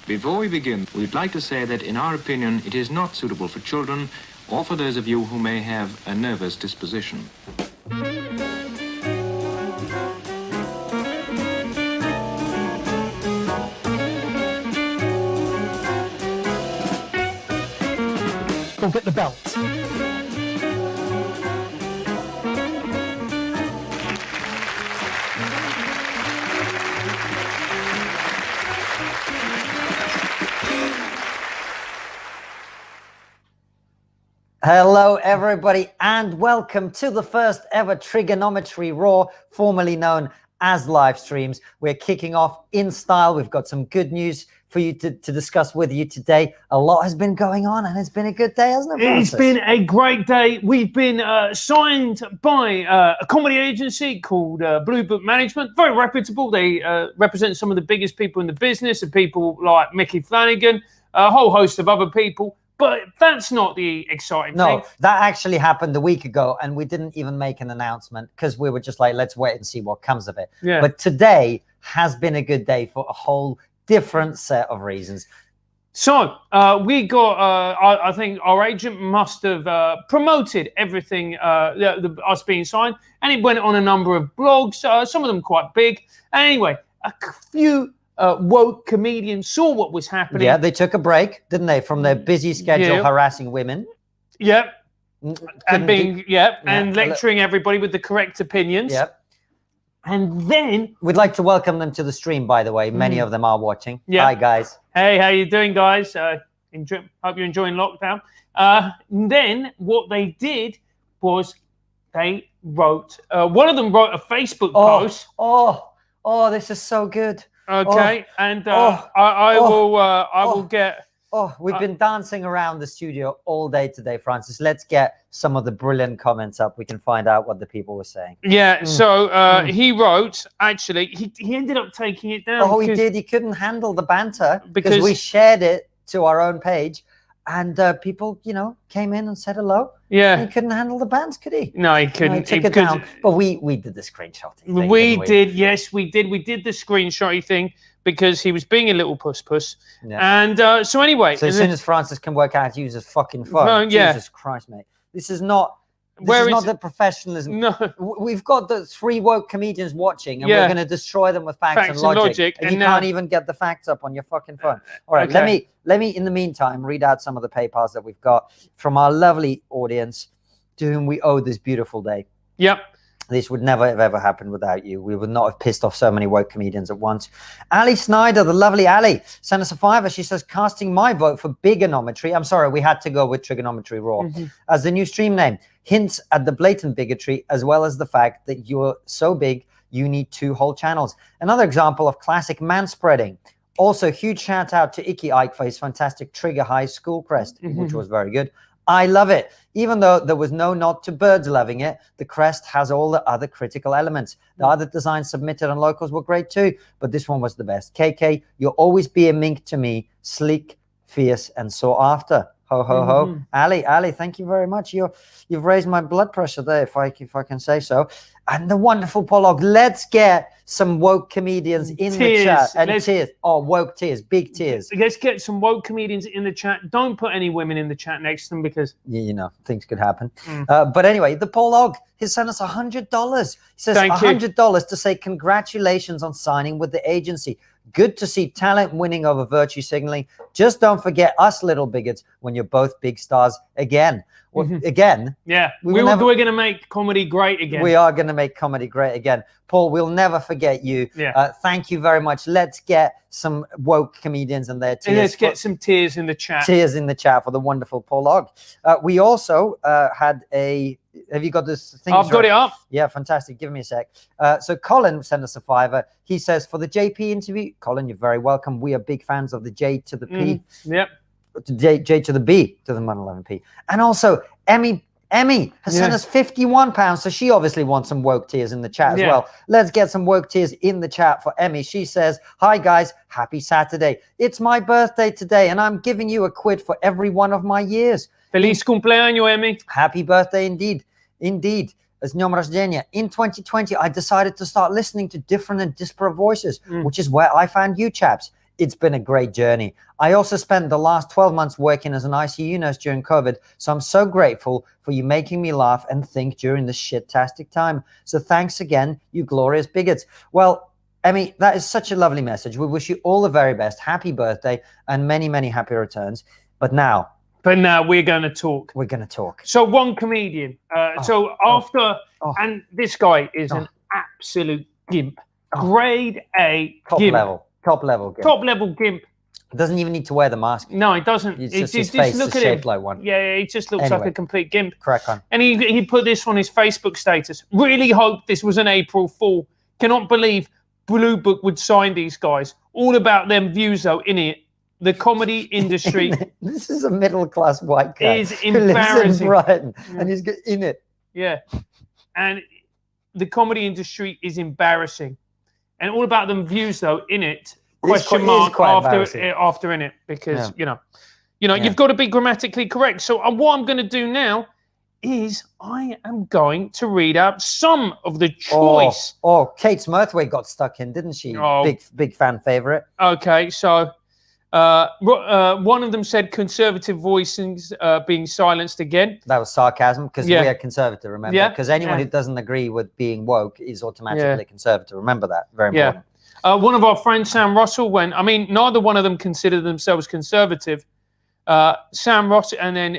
Before we begin, we'd like to say that in our opinion, it is not suitable for children or for those of you who may have a nervous disposition. Go get the belt. Hello, everybody, and welcome to the first ever TRIGGERnometry Raw, formerly known as live streams. We're kicking off in style. We've got some good news for you to discuss with you today. A lot has been going on, and it's been a good day, hasn't it, Francis? It's been a great day. We've been signed by a comedy agency called Blue Book Management. Very reputable. They represent some of the biggest people in the business, and people like Mickey Flanagan, a whole host of other people. But that's not the exciting thing. No, that actually happened a week ago, and we didn't even make an announcement because we were just like, let's wait and see what comes of it. Yeah. But today has been a good day for a whole different set of reasons. So we got, I think our agent must have promoted everything, us being signed, and it went on a number of blogs, some of them quite big. Anyway, a few woke comedians saw what was happening. Yeah, they took a break, didn't they, from their busy schedule harassing women. Yep. And being, and lecturing everybody with the correct opinions. Yep. And then we'd like to welcome them to the stream, by the way. Many of them are watching. Yeah. Hi, guys. Hey, how you doing, guys? Hope you're enjoying lockdown. Then what they did was they wrote, one of them wrote a Facebook post. Oh, this is so good. Okay, and I will get. Oh, we've been dancing around the studio all day today, Francis. Let's get some of the brilliant comments up. We can find out what the people were saying. Yeah, so he wrote, actually, he ended up taking it down. Oh, he did. He couldn't handle the banter because we shared it to our own page. And people, came in and said hello. Yeah. And he couldn't handle the bands, could he? No, he couldn't. No, he took it down. But we did the screenshot thing. We did, yes, we did. We did the screenshotty thing because he was being a little puss. Yeah. And so anyway. So as soon as Francis can work out how to use his fucking phone. Jesus Christ, mate. This is not the professionalism. No. We've got the 3 woke comedians watching, and we're going to destroy them with facts and logic. And you can't even get the facts up on your fucking phone. All right, okay. Let me, in the meantime, read out some of the PayPals that we've got from our lovely audience to whom we owe this beautiful day. Yep. This would never have ever happened without you. We would not have pissed off so many woke comedians at once. Ali Snyder, the lovely Ali, sent us a $5. She says, casting my vote for Biggernometry. I'm sorry, we had to go with Triggernometry Raw. As the new stream name, hints at the blatant bigotry, as well as the fact that you're so big, you need 2 whole channels. Another example of classic manspreading. Also, huge shout out to Icky Ike for his fantastic Trigger High School crest, which was very good. I love it. Even though there was no nod to birds loving it, the crest has all the other critical elements. The other designs submitted on locals were great too, but this one was the best. KK, you'll always be a mink to me, sleek, fierce, and sought after. Ho, ho, ho. Ali, thank you very much. You've raised my blood pressure there, if I can say so. And the wonderful Pollock. Let's get some woke comedians in the chat. And tears. Oh, woke tears. Big tears. Let's get some woke comedians in the chat. Don't put any women in the chat next to them because... things could happen. But anyway, the Pollock, he sent us $100. He says $100 to say congratulations on signing with the agency. Good to see talent winning over virtue signaling. Just don't forget us little bigots when you're both big stars again. Well, again. Yeah, we're going to make comedy great again. We are going to make comedy great again. Paul, we'll never forget you. Yeah. Thank you very much. Let's get some woke comedians in there. And let's get some tears in the chat. Tears in the chat for the wonderful Paul Ogg. We also had a... Have you got this thing? I've got it up. Yeah, fantastic. Give me a sec. So Colin sent us a $5. He says, for the JP interview, Colin, you're very welcome. We are big fans of the J to the P. Yep. J to the B to the 111P. And also, Emmy has sent us £51, so she obviously wants some woke tears in the chat as well. Let's get some woke tears in the chat for Emmy. She says, hi guys, happy Saturday. It's my birthday today, and I'm giving you a quid for every one of my years. Feliz cumpleaños, Emmy. Happy birthday indeed. Indeed. As Dniom Rождения. In 2020, I decided to start listening to different and disparate voices, which is where I found you chaps. it's been a great journey. I also spent the last 12 months working as an ICU nurse during COVID, so I'm so grateful for you making me laugh and think during this shit-tastic time. So thanks again, you glorious bigots. Well, Emmy, that is such a lovely message. We wish you all the very best. Happy birthday and many, many happy returns. But now we're going to talk. We're going to talk. So one comedian. And this guy is an absolute gimp. Grade A gimp. Top level gimp. Top level gimp. Doesn't even need to wear the mask. No, he doesn't. His face is shaped like one. Yeah, he just looks like a complete gimp. Crack on. And he put this on his Facebook status. Really hope this was an April Fool. Cannot believe Blue Book would sign these guys. All about them views though, innit? The comedy industry. This is a middle-class white guy is embarrassing. Who lives in Brighton, and he's in it. Yeah, and the comedy industry is embarrassing, and all about them views though, in it. Question mark after in it, because you know, you've got to be grammatically correct. So what I'm going to do now is I am going to read out some of the choice. Oh, Kate Smurthwaite got stuck in, didn't she? Big fan favorite. Okay, so one of them said conservative voicings being silenced again. That was sarcasm, because we are conservative, remember? Yeah. Because anyone who doesn't agree with being woke is automatically conservative. Remember that. Very important. One of our friends, Sam Russell, went, I mean, neither one of them considered themselves conservative. Sam Russell, and then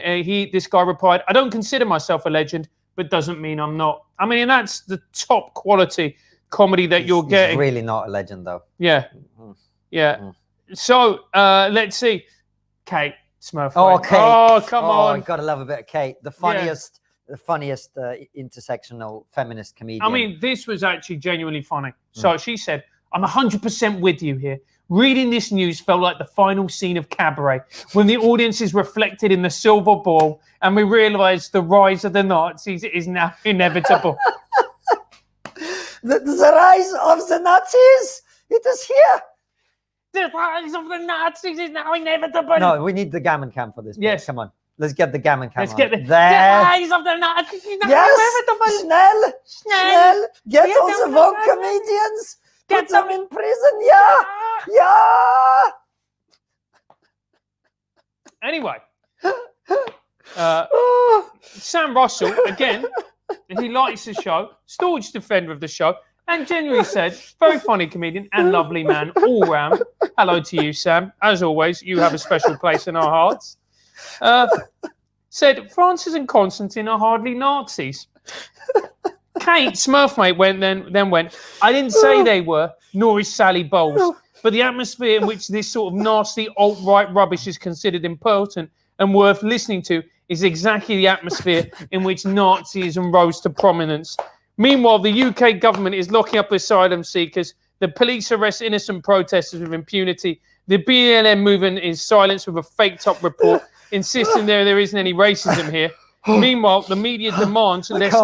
this guy replied, I don't consider myself a legend, but doesn't mean I'm not. I mean, and that's the top quality comedy that you're getting. He's really not a legend, though. Yeah. Yeah. So, let's see. Kate Smurfwaite. Oh, Kate. Oh, come on. You gotta love a bit of Kate. The funniest intersectional feminist comedian. I mean, this was actually genuinely funny. So she said, I'm 100% with you here. Reading this news felt like the final scene of Cabaret, when the audience is reflected in the silver ball and we realise the rise of the Nazis is now inevitable. the rise of the Nazis? It is here. The rise of the Nazis is now inevitable. No, we need the gammon cam for this. Yes. Come on. Let's get the gammon cam. Let's get the rise of the Nazis is now inevitable. Schnell. Get all the woke comedians. Put them in prison. Yeah. Anyway. Sam Russell, again, he likes the show, staunch defender of the show, and genuinely said, very funny comedian and lovely man all round. Hello to you, Sam. As always, you have a special place in our hearts. Said, Francis and Konstantin are hardly Nazis. Kate Smurfmate went, I didn't say they were, nor is Sally Bowles, but the atmosphere in which this sort of nasty alt-right rubbish is considered important and worth listening to is exactly the atmosphere in which Nazism rose to prominence. Meanwhile, the UK government is locking up asylum seekers. The police arrest innocent protesters with impunity. The BLM movement is silenced with a faked-up report, insisting there isn't any racism here. Meanwhile, the media demands less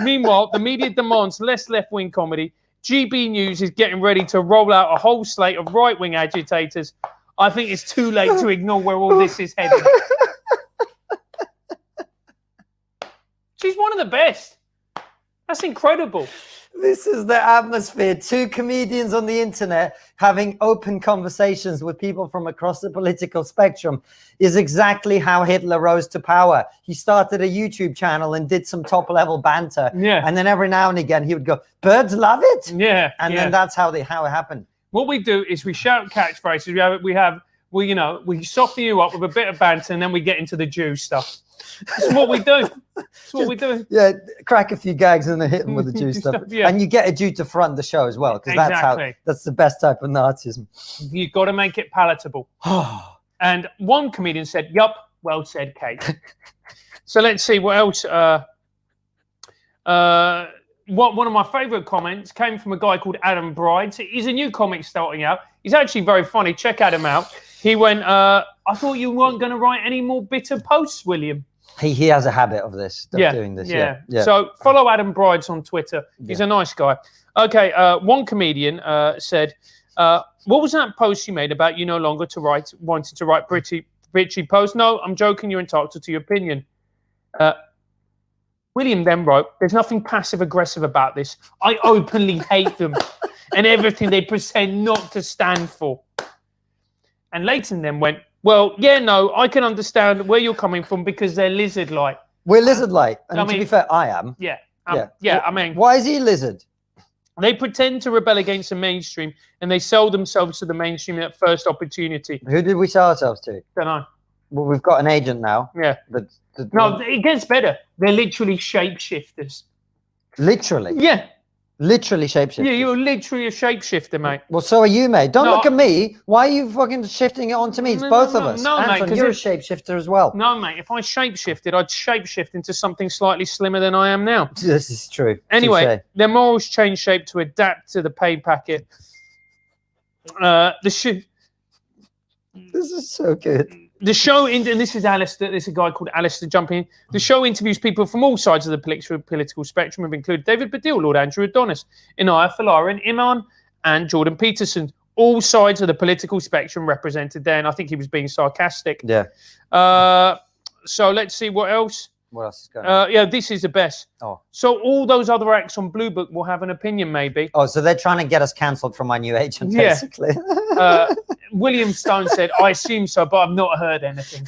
Meanwhile, the media demands less left-wing comedy. GB News is getting ready to roll out a whole slate of right-wing agitators. I think it's too late to ignore where all this is heading. She's one of the best. That's incredible. This is the atmosphere. Two comedians on the internet having open conversations with people from across the political spectrum is exactly how Hitler rose to power. He started a YouTube channel and did some top-level banter. Yeah. And then every now and again he would go, birds love it. Yeah. And then that's how it happened. What we do is we shout catchphrases. We soften you up with a bit of banter, and then we get into the Jew stuff. That's what we do. That's what we do. Yeah, crack a few gags and then hit them with the Jew stuff. Yeah. And you get a Jew to front the show as well, because that's the best type of Nazism. You've got to make it palatable. And one comedian said, yup, well said, Kate. So let's see what else. One of my favourite comments came from a guy called Adam Bride. He's a new comic starting out. He's actually very funny. Check Adam out. He went, I thought you weren't going to write any more bitter posts, William. He has a habit of doing this. Yeah. So follow Adam Brides on Twitter. He's a nice guy. Okay, one comedian said, what was that post you made about you no longer wanting to write bitchy posts? No, I'm joking. You're entitled to your opinion. William then wrote, there's nothing passive-aggressive about this. I openly hate them. and everything they pretend not to stand for. And Leighton then went, well, yeah, no, I can understand where you're coming from because they're lizard-like. We're lizard-like. And I to mean, be fair, I am. Yeah. Yeah. I mean, why is he lizard? they pretend to rebel against the mainstream and they sell themselves to the mainstream at first opportunity. Who did we sell ourselves to? Don't know. Well, we've got an agent now. Yeah. No, it gets better. They're literally shapeshifters. Literally? Yeah. Literally shapeshifters? Yeah, you're literally a shapeshifter, mate. Well, so are you, mate. Don't look at me. Why are you fucking shifting it onto me? It's both of us. No, Anton, mate. you're a shapeshifter as well. No, mate. If I shapeshifted, I'd shapeshift into something slightly slimmer than I am now. This is true. Anyway, Touché. their morals change shape to adapt to the pay packet. This is so good. The show, and this is Alistair, this is a guy called Alistair jumping in. The show interviews people from all sides of the political spectrum, have included David Baddiel, Lord Andrew Adonis, Inaya Falarin, Iman, and Jordan Peterson. All sides of the political spectrum represented there, and I think he was being sarcastic. Yeah. So let's see what else. What else is going on? Yeah, this is the best. Oh. So all those other acts on Blue Book will have an opinion, maybe. Oh, so they're trying to get us cancelled from my new agent, basically. Yeah. William Stone said, I assume so, but I've not heard anything.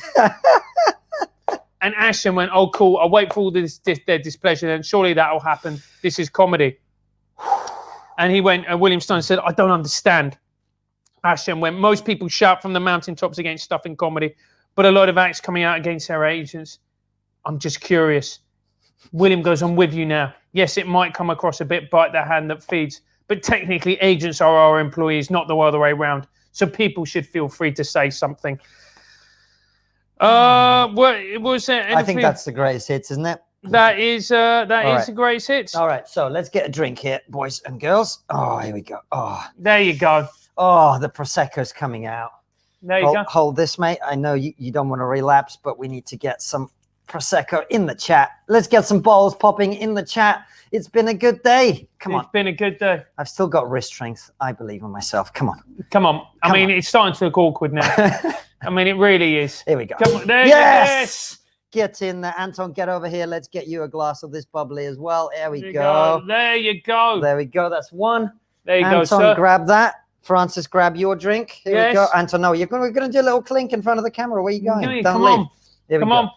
And Ashton went, oh, cool. I'll wait for all their displeasure, and surely that'll happen. This is comedy. And he went, William Stone said, I don't understand. Ashton went, most people shout from the mountaintops against stuff in comedy, but a lot of acts coming out against their agents. I'm just curious. William goes, I'm with you now. Yes, it might come across a bit bite the hand that feeds, but technically agents are our employees, not the other way around. So people should feel free to say something. Well, was there anything? I think that's the greatest hits, isn't it? That is the greatest hits. All right, so let's get a drink here, boys and girls. Oh, here we go. Oh, there you go. Oh, the Prosecco's coming out. There you go. Hold this, mate. I know you don't want to relapse, but we need to get some Prosecco in the chat. Let's get some balls popping in the chat. It's been a good day. Come on. It's been a good day. I've still got wrist strength. I believe in myself. Come on. Come on. I mean, it's starting to look awkward now. I mean, it really is. Here we go. Come on. There yes! Get in there. Anton, get over here. Let's get you a glass of this bubbly as well. There we go. There you go. There we go. That's one. There you Anton, go, sir. grab that. Francis, grab your drink. Here we go. Yes. Anton, no, we're going to do a little clink in front of the camera. Where are you going? Come on. Come on.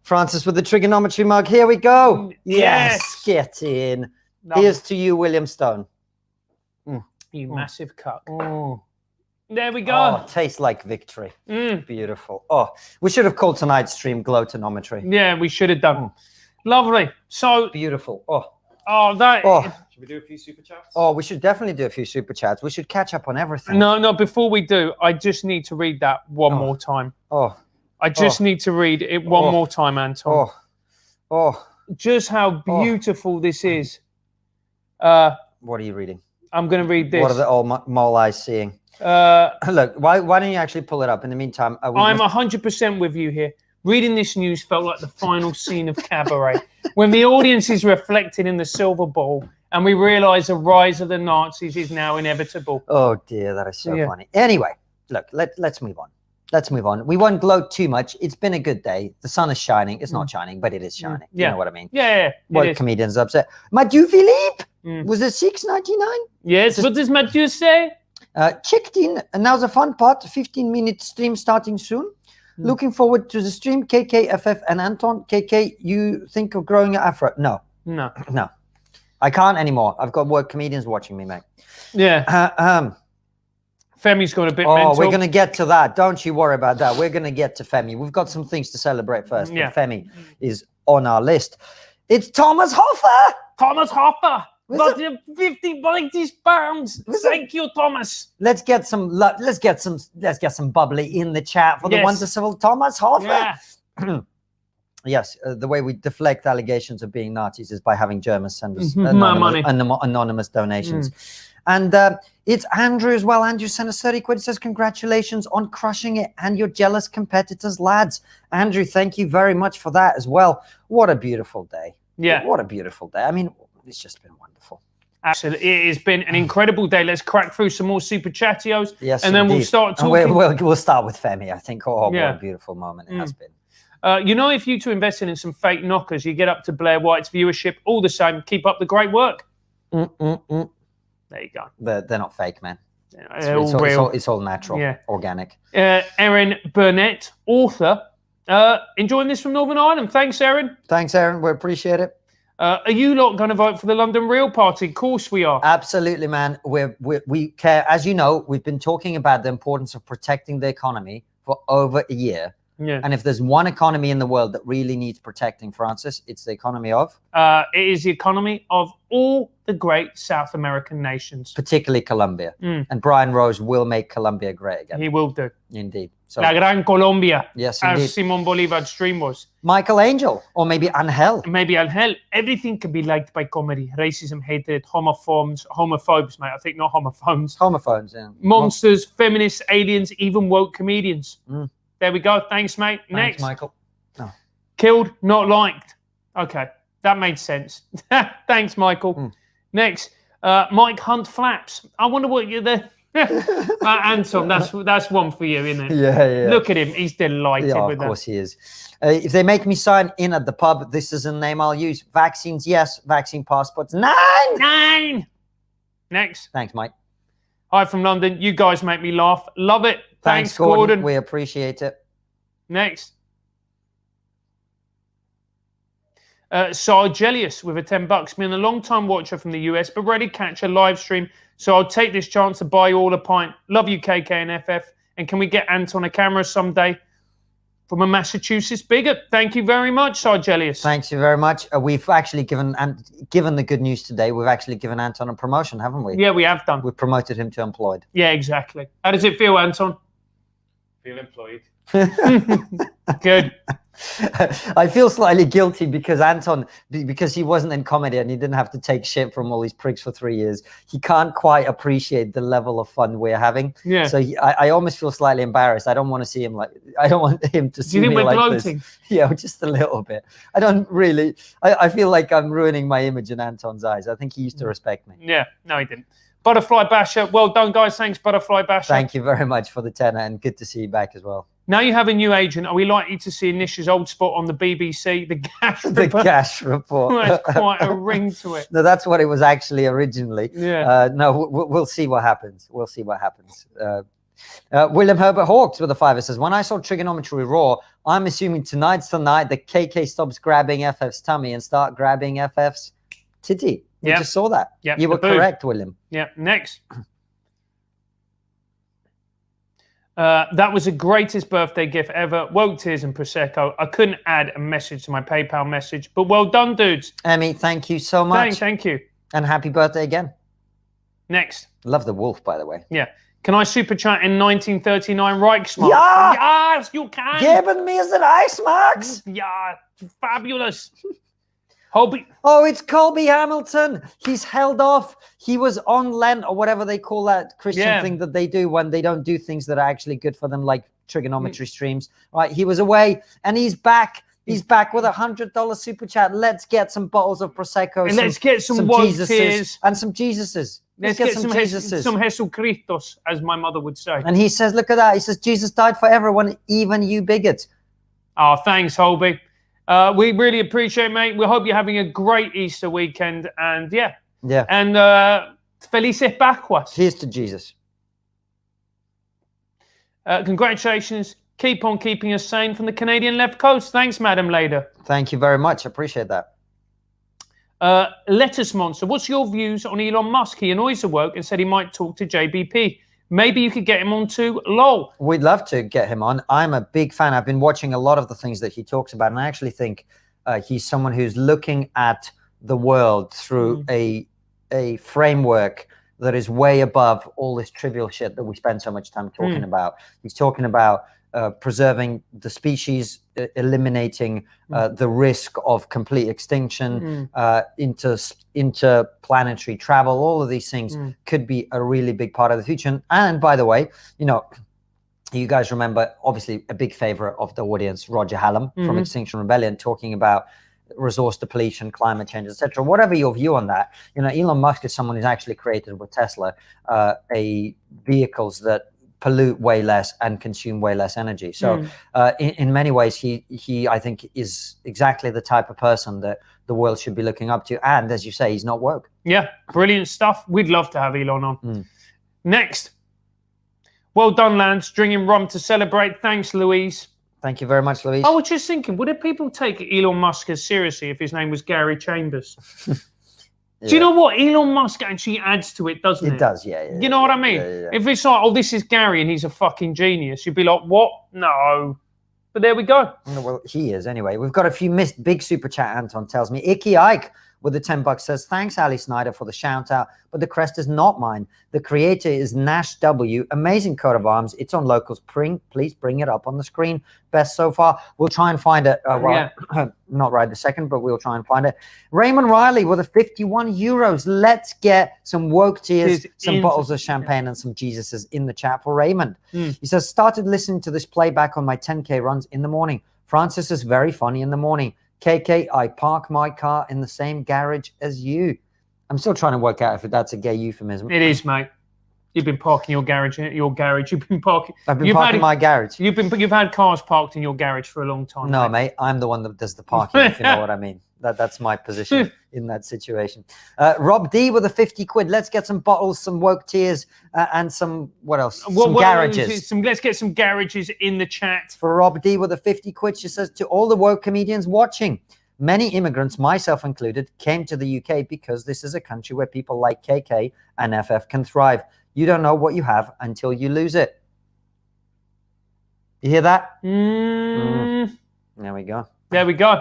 Francis with the trigonometry mug. Here we go. Yes. Get in. No. Here's to you, William Stone. You massive cuck. Mm. There we go. Oh, tastes like victory. Beautiful. Oh, we should have called tonight's stream Glotonometry. Yeah, we should have done. Lovely. So beautiful. Should we do a few super chats? Oh, we should definitely do a few super chats. We should catch up on everything. No, before we do, I just need to read that one more time. I just need to read it one more time, Anton. Just how beautiful this is. What are you reading? I'm going to read this. What are the old mole eyes seeing? Look, why don't you actually pull it up? In the meantime, I'm 100% with you here. Reading this news felt like the final scene of Cabaret, when the audience is reflected in the silver bowl and we realize the rise of the Nazis is now inevitable. Oh, dear, that is so funny. Anyway, look, let's move on. Let's move on. We won't gloat too much. It's been a good day. The sun is shining. It's not shining, but it is shining. You know what I mean? Yeah. What comedians upset? Mathieu Philippe, was it $6.99? Yes, what does Mathieu say? Checked in, and now the fun part, 15-minute stream starting soon. Looking forward to the stream. KK, FF, and Anton. KK, you think of growing an afro? No. I can't anymore. I've got work comedians watching me, mate. Yeah. Femi's got a bit mental. We're going to get to that. Don't you worry about that. We're going to get to Femi. We've got some things to celebrate first. Yeah. Femi is on our list. It's Thomas Hoffer. Thomas Hoffer. Got 50 £90. Thank you, Thomas. Let's get some bubbly in the chat for the wonderful Thomas Hoffer. Yeah. Yes, the way we deflect allegations of being Nazis is by having Germans send us anonymous donations. And it's Andrew as well. Andrew sent us 30 quid. It says, congratulations on crushing it and your jealous competitors, lads. Andrew, thank you very much for that as well. What a beautiful day. Yeah. What a beautiful day. I mean, it's just been wonderful. Absolutely. It has been an incredible day. Let's crack through some more super chattios. Yes, and then we'll start talking. We'll start with Femi, I think. What a beautiful moment it has been. If you two invested in some fake knockers, you get up to Blair White's viewership. All the same, keep up the great work. There There you go. They're not fake, man. It's all natural, organic. Erin Burnett, author. Enjoying this from Northern Ireland. Thanks, Erin. Thanks, Erin. We appreciate it. Are you lot going to vote for the London Real Party? Of course we are. Absolutely, man. We care. As you know, we've been talking about the importance of protecting the economy for over a year. Yeah. And if there's one economy in the world that really needs protecting, Francis, it's the economy of? It is the economy of all the great South American nations. Particularly Colombia. And Brian Rose will make Colombia great again. He will do. Indeed. So, La Gran Colombia. Yes, indeed. As Simon Bolivar's dream was. Michael Angel, or maybe Angel. Maybe Angel. Everything can be liked by comedy. Racism, hatred, homophobes, mate. I think not homophones. Homophones, yeah. Monsters, feminists, aliens, even woke comedians. There we go. Thanks, mate. Thanks, Next. Michael. Oh. Killed, not liked. Okay, that made sense. Thanks, Michael. Next, Mike Hunt Flaps. I wonder what you're there. Anton, that's one for you, isn't it? Yeah. Look at him. He's delighted with that. Of course he is. If they make me sign in at the pub, this is a name I'll use. Vaccines, yes. Vaccine passports, 9. Next. Thanks, Mike. Hi from London. You guys make me laugh. Love it. Thanks, Gordon. We appreciate it. Next. Sargelius with a $10. Been a long time watcher from the US, but ready to catch a live stream. So I'll take this chance to buy you all a pint. Love you, KK and FF. And can we get Anton a camera someday? From a Massachusetts bigot. Thank you very much, Sargelius. Thank you very much. We've actually given the good news today. We've actually given Anton a promotion, haven't we? Yeah, we have done. We've promoted him to employed. Yeah, exactly. How does it feel, Anton? Feel employed. Good. I feel slightly guilty because Anton, because he wasn't in comedy and he didn't have to take shit from all these pricks for 3 years, he can't quite appreciate the level of fun we're having. Yeah. So I almost feel slightly embarrassed. I don't want to see him I don't want him to see me like gloating? This. Yeah, just a little bit. I don't really. I feel like I'm ruining my image in Anton's eyes. I think he used to respect me. Yeah, no, he didn't. Butterfly Basher, well done, guys. Thanks, Butterfly Basher. Thank you very much for the tenner, and good to see you back as well. Now you have a new agent. Are we likely to see Nish's old spot on the BBC, the Gash Report? The Gash Report. There's quite a ring to it. No, that's what it was actually originally. Yeah. No, we'll see what happens. We'll see what happens. William Herbert Hawks with a $5 says, when I saw Trigonometry Raw, I'm assuming tonight's the night that KK stops grabbing FF's tummy and start grabbing FF's titty. We just saw that. Yep. You were correct, William. Yeah. Next. That was the greatest birthday gift ever. Woke tears and Prosecco. I couldn't add a message to my PayPal message, but well done, dudes. Emmy, thank you so much. Thank you. And happy birthday again. Next. Love the wolf, by the way. Yeah. Can I super chat in 1939 Reichsmark? Yeah! Yes, you can. Geben mir the Reichsmarks. Yeah, fabulous. Hobby. Oh, it's Colby Hamilton. He's held off. He was on Lent or whatever they call that Christian thing that they do when they don't do things that are actually good for them, like trigonometry streams. Right? He was away and he's back. He's back with $100 super chat. Let's get some bottles of Prosecco. And let's get some Jesuses. And some Jesuses. Let's get some Jesuses. Some Jesucritos, as my mother would say. And he says, look at that. He says, Jesus died for everyone, even you bigots. Oh, thanks, Holby. We really appreciate it, mate. We hope you're having a great Easter weekend. And yeah. And Felices Pascuas. Here's to Jesus. Congratulations. Keep on keeping us sane from the Canadian left coast. Thanks, Madam Lader. Thank you very much. Appreciate that. Lettuce Monster. What's your views on Elon Musk? He annoys the work and said he might talk to JBP. Maybe you could get him on too. LOL. We'd love to get him on. I'm a big fan. I've been watching a lot of the things that he talks about, and I actually think he's someone who's looking at the world through a framework that is way above all this trivial shit that we spend so much time talking about. He's talking about preserving the species, eliminating the risk of complete extinction, interplanetary travel. All of these things could be a really big part of the future. And by the way, you know, you guys remember, obviously, a big favorite of the audience, Roger Hallam from Extinction Rebellion, talking about resource depletion, climate change, etc. Whatever your view on that, you know, Elon Musk is someone who's actually created with Tesla vehicles that pollute way less and consume way less energy. So in many ways, he I think is exactly the type of person that the world should be looking up to. And as you say, he's not woke. Yeah, brilliant stuff. We'd love to have Elon on. Next. Well done, Lance. Drinking rum to celebrate. Thanks, Louise. Thank you very much, Louise. I was just thinking, would people take Elon Musk as seriously if his name was Gary Chambers? Yeah. Do you know what? Elon Musk actually adds to it, doesn't it? It does, yeah. You know what I mean? Yeah. If it's like, oh, this is Gary and he's a fucking genius, you'd be like, what? No. But there we go. Well, he is anyway. We've got a few missed. Big super chat, Anton tells me. Icky Ike with the $10 says, thanks, Ali Snyder, for the shout out, but the crest is not mine. The creator is Nash W. Amazing coat of arms. It's on Locals. Please bring it up on the screen. Best so far. We'll try and find it. Not right this second, but we'll try and find it. Raymond Riley with a 51 euros. Let's get some woke tears, some bottles of champagne, and some Jesuses in the chat for Raymond. He says, started listening to this playback on my 10K runs in the morning. Francis is very funny in the morning. KK, I park my car in the same garage as you. I'm still trying to work out if that's a gay euphemism. It is, mate. You've been parking your garage. You've been parking. I've been parking my garage. You've had cars parked in your garage for a long time. No, mate. I'm the one that does the parking. If you know what I mean. That's my position in that situation. Rob D with a 50 quid. Let's get some bottles, some woke tears, and some what else? Some garages. Let's get some garages in the chat. For Rob D with a 50 quid, she says, to all the woke comedians watching, many immigrants, myself included, came to the UK because this is a country where people like KK and FF can thrive. You don't know what you have until you lose it. You hear that? There we go. There we go.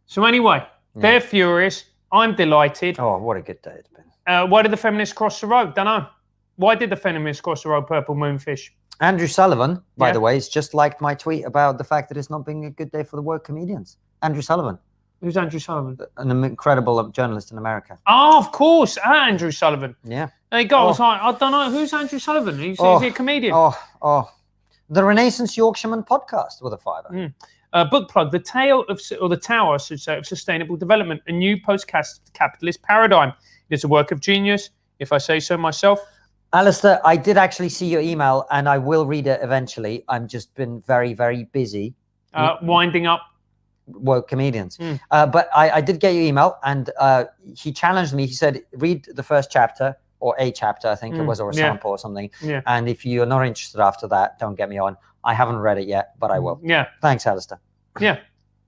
So anyway, they're furious. I'm delighted. Oh, what a good day it's been. Why did the feminists cross the road? Don't know. Why did the feminists cross the road, Purple Moonfish? Andrew Sullivan, by the way, has just liked my tweet about the fact that it's not being a good day for the woke comedians. Andrew Sullivan. Who's Andrew Sullivan? An incredible journalist in America. Oh, of course. Andrew Sullivan. Yeah. There you go. I was like, I don't know. Who's Andrew Sullivan? Is he a comedian? The Renaissance Yorkshireman podcast with a fiver. Book plug, The Tower, I should say, of Sustainable Development, a new post-capitalist paradigm. It is a work of genius, if I say so myself. Alistair, I did actually see your email, and I will read it eventually. I've just been very, very busy. Winding up. Woke comedians. But I did get your email, and he challenged me. He said, read the first chapter, or a chapter, I think it was, or a sample or something. Yeah. And if you're not interested after that, don't get me on. I haven't read it yet, but I will. Yeah. Thanks, Alistair. Yeah.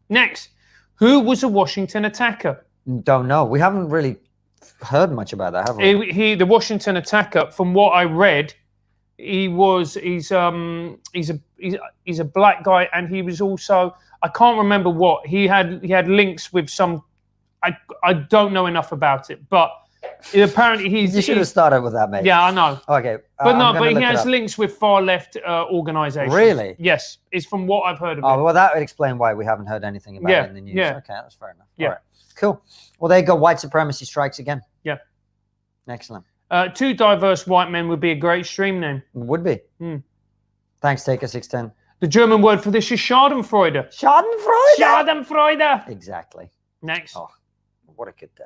Next, who was a Washington attacker? Don't know. We haven't really heard much about that, have we? The Washington attacker, from what I read, he's a black guy, and he was also, I can't remember what, he had links with some, I don't know enough about it, but apparently you should have started with that, mate. Yeah, I know. Okay. But he has links with far left organizations. Really? Yes. It's from what I've heard of it. Oh, well, that would explain why we haven't heard anything about it in the news. Yeah. Okay, that's fair enough. Yeah. All right. Cool. Well, there you go. White supremacy strikes again. Yeah. Excellent. Two diverse white men would be a great stream name. Would be. Thanks, Taker610. The German word for this is Schadenfreude. Schadenfreude. Schadenfreude. Exactly. Next. Oh, what a good day.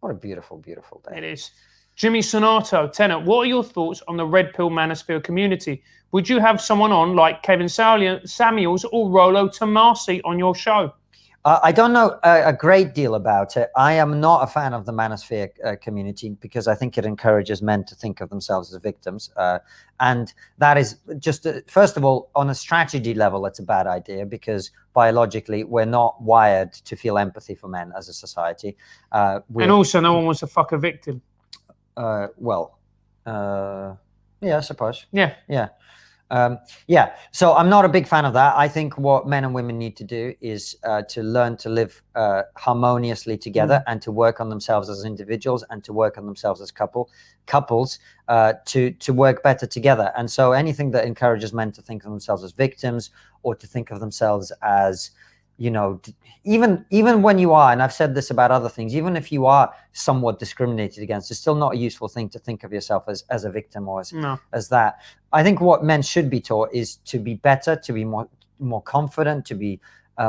What a beautiful, beautiful day. It is. Jimmy Sonato, tenor, what are your thoughts on the Red Pill Manosphere community? Would you have someone on like Kevin Samuels or Rollo Tomasi on your show? I don't know a great deal about it. I am not a fan of the manosphere community because I think it encourages men to think of themselves as victims. And that is just, first of all, on a strategy level, it's a bad idea because biologically, we're not wired to feel empathy for men as a society. And also, no one wants to fuck a victim. Yeah, I suppose. Yeah. Yeah. So I'm not a big fan of that. I think what men and women need to do is to learn to live harmoniously together and to work on themselves as individuals and to work on themselves as couples to work better together. And so anything that encourages men to think of themselves as victims or to think of themselves as, you know, even when you are, and I've said this about other things, even if you are somewhat discriminated against, it's still not a useful thing to think of yourself as a victim or as that. I think what men should be taught is to be better, to be more confident, to be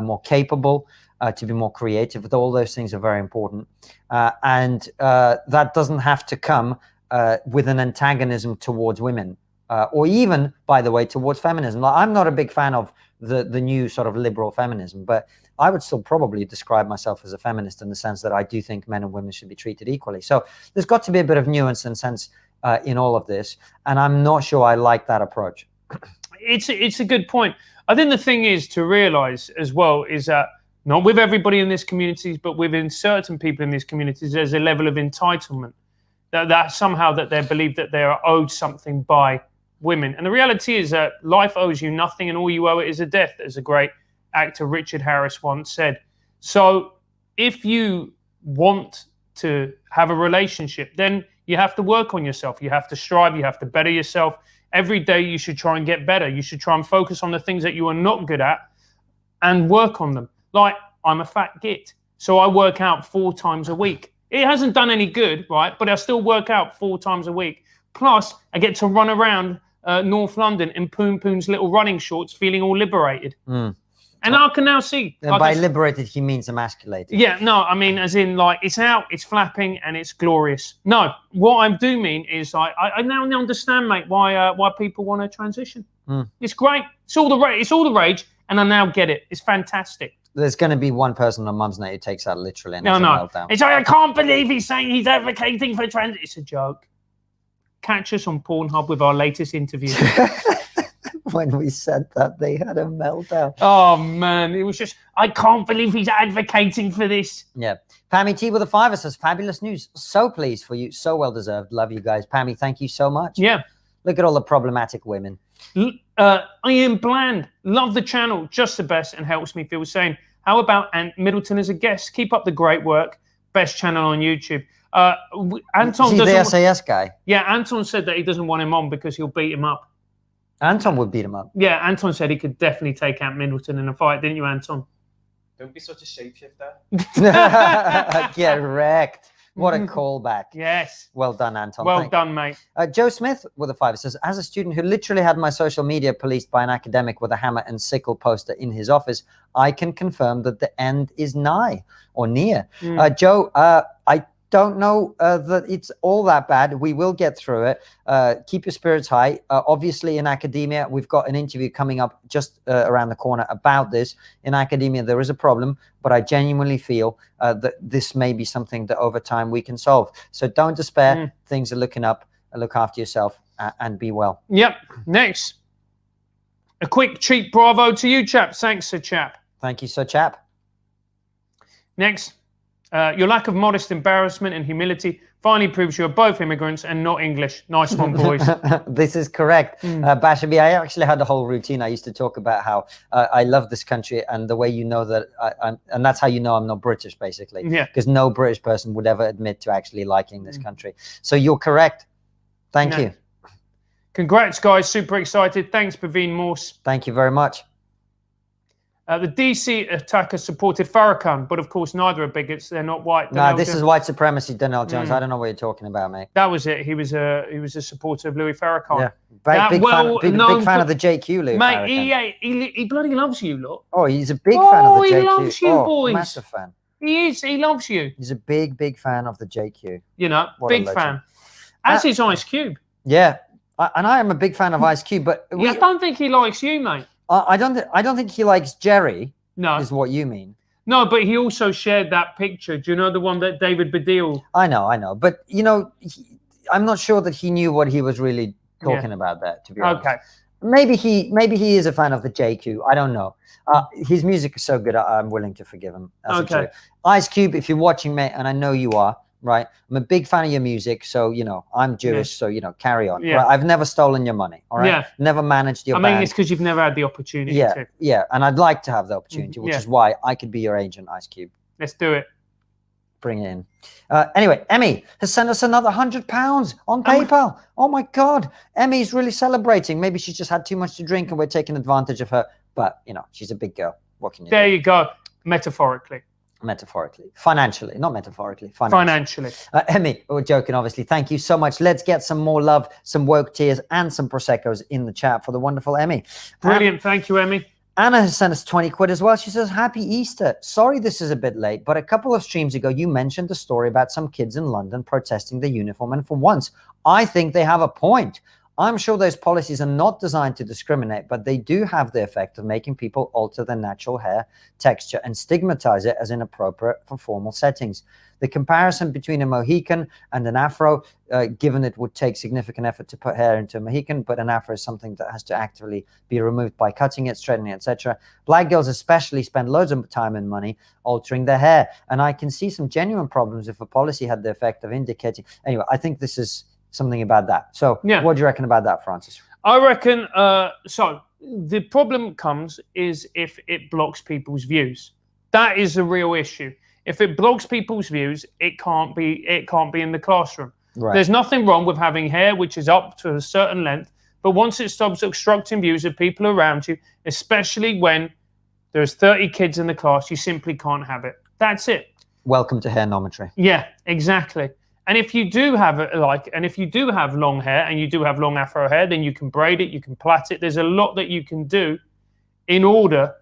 more capable, to be more creative. All those things are very important. And that doesn't have to come with an antagonism towards women. or even, by the way, towards feminism. Like, I'm not a big fan of the new sort of liberal feminism, but I would still probably describe myself as a feminist in the sense that I do think men and women should be treated equally. So there's got to be a bit of nuance and sense in all of this, and I'm not sure I like that approach. It's a good point. I think the thing is to realize as well is that not with everybody in these communities, but within certain people in these communities, there's a level of entitlement that somehow that they believe that they are owed something by women. And the reality is that life owes you nothing, and all you owe it is a death, as a great actor Richard Harris once said. So if you want to have a relationship, then you have to work on yourself. You have to strive. You have to better yourself. Every day you should try and get better. You should try and focus on the things that you are not good at and work on them. Like, I'm a fat git, so I work out 4 times a week. It hasn't done any good, right? But I still work out 4 times a week. Plus, I get to run around North London in Poon Poon's little running shorts, feeling all liberated. And I can now see. And by liberated, he means emasculated. Yeah, no, I mean, as in, like, it's out, it's flapping, and it's glorious. No, what I do mean is, I now understand, mate, why people want to transition. It's great. It's all the rage, and I now get it. It's fantastic. There's going to be one person on Mum's Night who takes that literally. And no. Meltdown. It's like, I can't believe he's saying he's advocating for transition. It's a joke. Catch us on Pornhub with our latest interview. When we said that, they had a meltdown. Oh, man. It was just, I can't believe he's advocating for this. Yeah. Pammy T with a 5 says, fabulous news. So pleased for you. So well deserved. Love you guys. Pammy, thank you so much. Yeah. Look at all the problematic women. I am bland. Love the channel. Just the best and helps me feel sane. How about Ant Middleton as a guest? Keep up the great work. Best channel on YouTube. Anton, is he the SAS guy? Yeah, Anton said that he doesn't want him on because he'll beat him up. Anton would beat him up. Yeah, Anton said he could definitely take Ant Middleton in a fight, didn't you, Anton? Don't be such a shapeshifter. Get wrecked. What a callback. Yes. Well done, Anton. Well done, mate. Joe Smith with a 5 says, as a student who literally had my social media policed by an academic with a hammer and sickle poster in his office, I can confirm that the end is nigh or near. Joe, I don't know that it's all that bad. We will get through it. Keep your spirits high. Obviously, in academia, we've got an interview coming up just around the corner about this. In academia, there is a problem, but I genuinely feel that this may be something that over time we can solve. So don't despair. Things are looking up. Look after yourself and be well. Yep. Next. A quick cheap bravo to you, chap. Thanks, Sir Chap. Thank you, Sir Chap. Next. Your lack of modest embarrassment and humility finally proves you're both immigrants and not English. Nice one, boys. This is correct. Bashabi, I actually had a whole routine. I used to talk about how I love this country and the way you know that and that's how you know I'm not British, basically. Yeah. Because no British person would ever admit to actually liking this country. So you're correct. Thank you. Congrats, guys. Super excited. Thanks, Paveen Morse. Thank you very much. The DC attacker supported Farrakhan, but of course neither are bigots. They're not white. No, this is white supremacy, Donnell Jones. I don't know what you're talking about, mate. That was it. He was a supporter of Louis Farrakhan. Yeah, big fan of the JQ, Louis mate. He bloody loves you, look. Oh, he's a big fan of the JQ. He loves you, boys. Massive fan. He is. He loves you. He's a big fan of the JQ. You know, big fan. As is Ice Cube. Yeah, and I am a big fan of Ice Cube, but I don't think he likes you, mate. I don't think he likes Jerry. No, is what you mean. No, but he also shared that picture. Do you know the one that David Baddiel? I know. But you know, I'm not sure that he knew what he was really talking about there. To be honest. Okay. Maybe he is a fan of the JQ. I don't know. His music is so good. I'm willing to forgive him. Okay. Ice Cube, if you're watching, mate, and I know you are. Right, I'm a big fan of your music, so you know I'm Jewish, so you know carry on. Yeah. Right? I've never stolen your money, all right? Yeah. Never managed your band. I mean, it's because you've never had the opportunity. Yeah, and I'd like to have the opportunity, which is why I could be your agent, Ice Cube. Let's do it. Bring it in. Anyway, Emmy has sent us another £100 on PayPal. Oh my God, Emmy's really celebrating. Maybe she's just had too much to drink and we're taking advantage of her. But you know, she's a big girl. What can you do? There you go. Metaphorically. Financially, not metaphorically. Financially. Emmy, we're joking, obviously. Thank you so much. Let's get some more love, some woke tears, and some Prosecco's in the chat for the wonderful Emmy. Brilliant. Thank you, Emmy. Anna has sent us 20 quid as well. She says, happy Easter. Sorry this is a bit late, but a couple of streams ago, you mentioned a story about some kids in London protesting the uniform. And for once, I think they have a point. I'm sure those policies are not designed to discriminate, but they do have the effect of making people alter their natural hair texture and stigmatize it as inappropriate for formal settings. The comparison between a Mohican and an Afro, given it would take significant effort to put hair into a Mohican, but an Afro is something that has to actively be removed by cutting it, straightening it, etc. Black girls especially spend loads of time and money altering their hair. And I can see some genuine problems if a policy had the effect of indicating. Anyway, I think this is something about that. So what do you reckon about that, Francis? I reckon, so the problem comes is if it blocks people's views. That is a real issue. If it blocks people's views, it can't be in the classroom. Right. There's nothing wrong with having hair which is up to a certain length, but once it stops obstructing views of people around you, especially when there's 30 kids in the class, you simply can't have it. That's it. Welcome to hairnometry. Yeah, exactly. And if you do have long hair and you do have long Afro hair, then you can braid it, you can plait it. There's a lot that you can do in order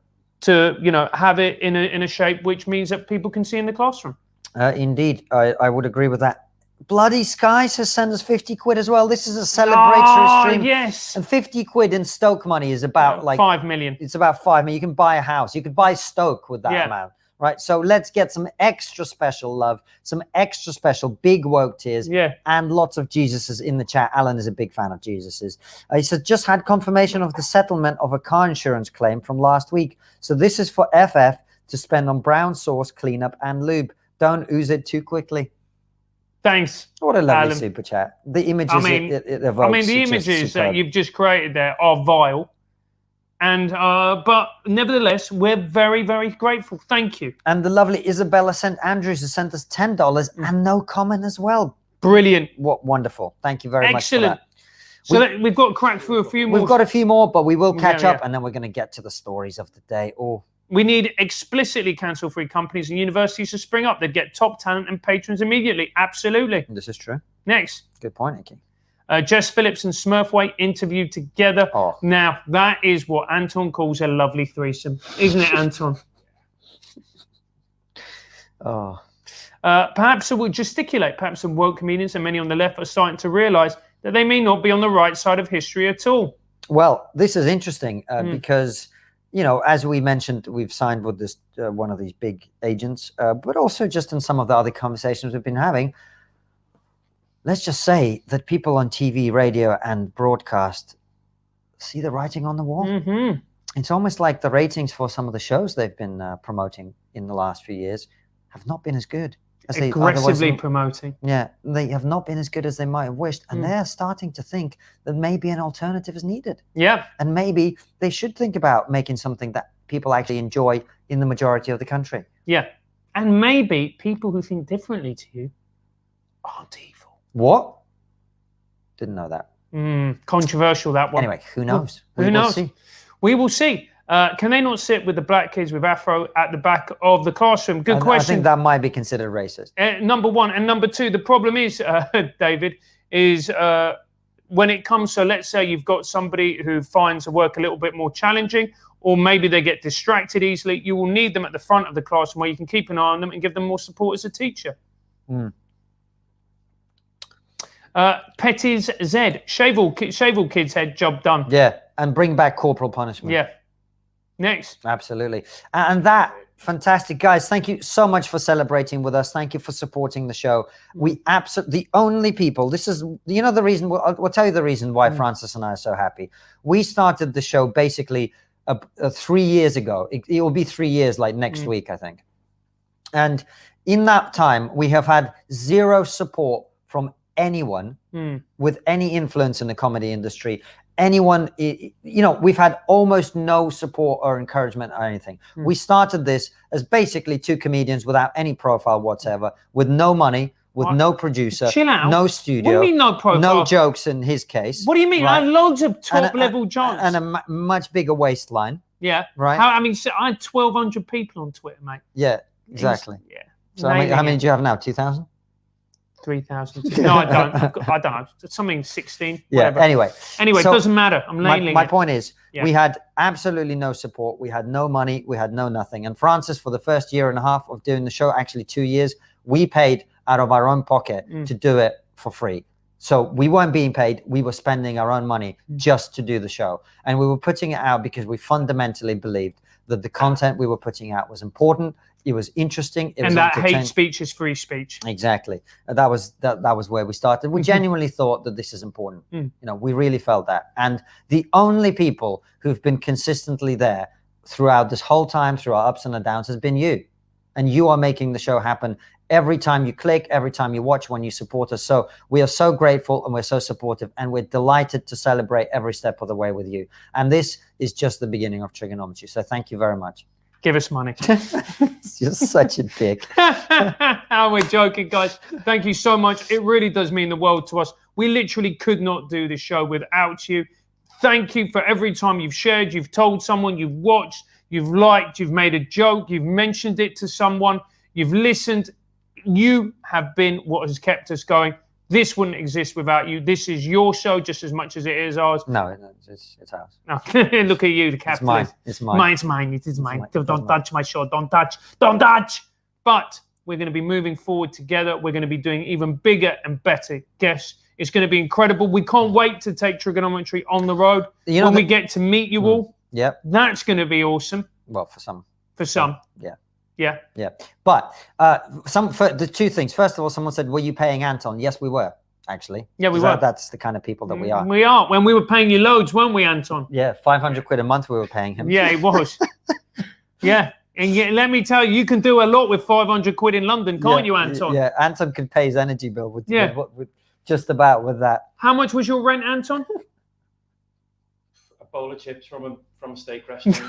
to, have it in a shape which means that people can see in the classroom. Indeed, I would agree with that. Bloody Skies has sent us 50 quid as well. This is a celebratory stream. Yes. And 50 quid in Stoke money is about 5 million. It's about 5 million. You can buy a house. You could buy Stoke with that amount. Right, so let's get some extra special love, some extra special big woke tears, and lots of Jesuses in the chat. Alan is a big fan of Jesuses. He says, just had confirmation of the settlement of a car insurance claim from last week. So this is for FF to spend on brown sauce, cleanup, and lube. Don't ooze it too quickly. Thanks. What a lovely super chat. The images it evokes. The images that you've just created there are vile. And but nevertheless, we're very, very grateful. Thank you. And the lovely Isabella St. Andrews has sent us $10 and no comment as well. Brilliant. What wonderful. Thank you very much for that. So we've got to crack through a few more. We've got a few more, but we will catch up, and then we're going to get to the stories of the day. We need explicitly cancel-free companies and universities to spring up. They'd get top talent and patrons immediately. Absolutely. This is true. Next. Good point, Icky. Jess Phillips and Smurfway interviewed together. Now, that is what Anton calls a lovely threesome. Isn't it, Anton? Perhaps it would gesticulate. Perhaps some woke comedians and many on the left are starting to realise that they may not be on the right side of history at all. Well, this is interesting because, as we mentioned, we've signed with this one of these big agents, but also just in some of the other conversations we've been having, let's just say that people on TV, radio, and broadcast see the writing on the wall. Mm-hmm. It's almost like the ratings for some of the shows they've been promoting in the last few years have not been as good as they aggressively promoting. Yeah, they have not been as good as they might have wished, and they're starting to think that maybe an alternative is needed. Yeah, and maybe they should think about making something that people actually enjoy in the majority of the country. Yeah, and maybe people who think differently to you aren't evil. What? Didn't know that. Controversial, that one. Anyway, who knows? Who knows? We will see. Can they not sit with the black kids with Afro at the back of the classroom? Good question. I think that might be considered racist. Number one. And number two, the problem is, David, is when it comes to, let's say you've got somebody who finds the work a little bit more challenging, or maybe they get distracted easily, you will need them at the front of the classroom where you can keep an eye on them and give them more support as a teacher. Petty's Z, shave all kids' head, job done. Yeah, and bring back corporal punishment. Yeah. Next. Absolutely. And that, fantastic. Guys, thank you so much for celebrating with us. Thank you for supporting the show. We absolutely, the only people, this is, the reason, we'll tell you the reason why Francis and I are so happy. We started the show basically 3 years ago. It will be 3 years like next week, I think. And in that time, we have had zero support from anyone with any influence in the comedy industry. Anyone, we've had almost no support or encouragement or anything. We started this as basically two comedians without any profile whatsoever, with no money, with no producer, no studio. What do you mean no profile? No jokes in his case. What do you mean? Right? I had loads of top-level jokes. And a much bigger waistline. Yeah. Right? I mean, I had 1,200 people on Twitter, mate. Yeah, exactly. Yeah. So how many do you have now? 2,000? 3,000. No, I don't. I don't know. Something 16. Yeah. Whatever. Anyway, it doesn't matter. I'm nailing it. My point is, we had absolutely no support. We had no money. We had no nothing. And Francis, for the first year and a half of doing the show, actually 2 years, we paid out of our own pocket to do it for free. So we weren't being paid. We were spending our own money just to do the show. And we were putting it out because we fundamentally believed that the content we were putting out was important. It was interesting. It was and that hate speech is free speech. Exactly. That was where we started. We genuinely thought that this is important. You know, we really felt that. And the only people who've been consistently there throughout this whole time, through our ups and our downs, has been you. And you are making the show happen every time you click, every time you watch, when you support us. So we are so grateful and we're so supportive, and we're delighted to celebrate every step of the way with you. And this is just the beginning of Trigonometry. So thank you very much. Give us money. You're such a dick. Oh, we're joking, guys. Thank you so much. It really does mean the world to us. We literally could not do this show without you. Thank you for every time you've shared, you've told someone, you've watched, you've liked, you've made a joke, you've mentioned it to someone, you've listened. You have been what has kept us going. This wouldn't exist without you. This is your show just as much as it is ours. No, it's ours. No. Look at you, the capitalist. It's mine. It's mine. It is mine. Don't touch my show. Don't touch. Don't touch. But we're going to be moving forward together. We're going to be doing even bigger and better guests. It's going to be incredible. We can't wait to take Trigonometry on the road. You know, when we get to meet you all. Yep. That's going to be awesome. Well, for some. For some. Yeah. Yeah. Yeah. But the two things. First of all, someone said, were you paying Anton? Yes, we were, actually. Yeah, we were. That's the kind of people that we are. We are. When we were paying you loads, weren't we, Anton? Yeah, 500 quid a month we were paying him. Yeah, it was. Yeah. And yet, let me tell you, you can do a lot with 500 quid in London, can't you, Anton? Yeah, Anton could pay his energy bill with just about with that. How much was your rent, Anton? A bowl of chips from a steak restaurant.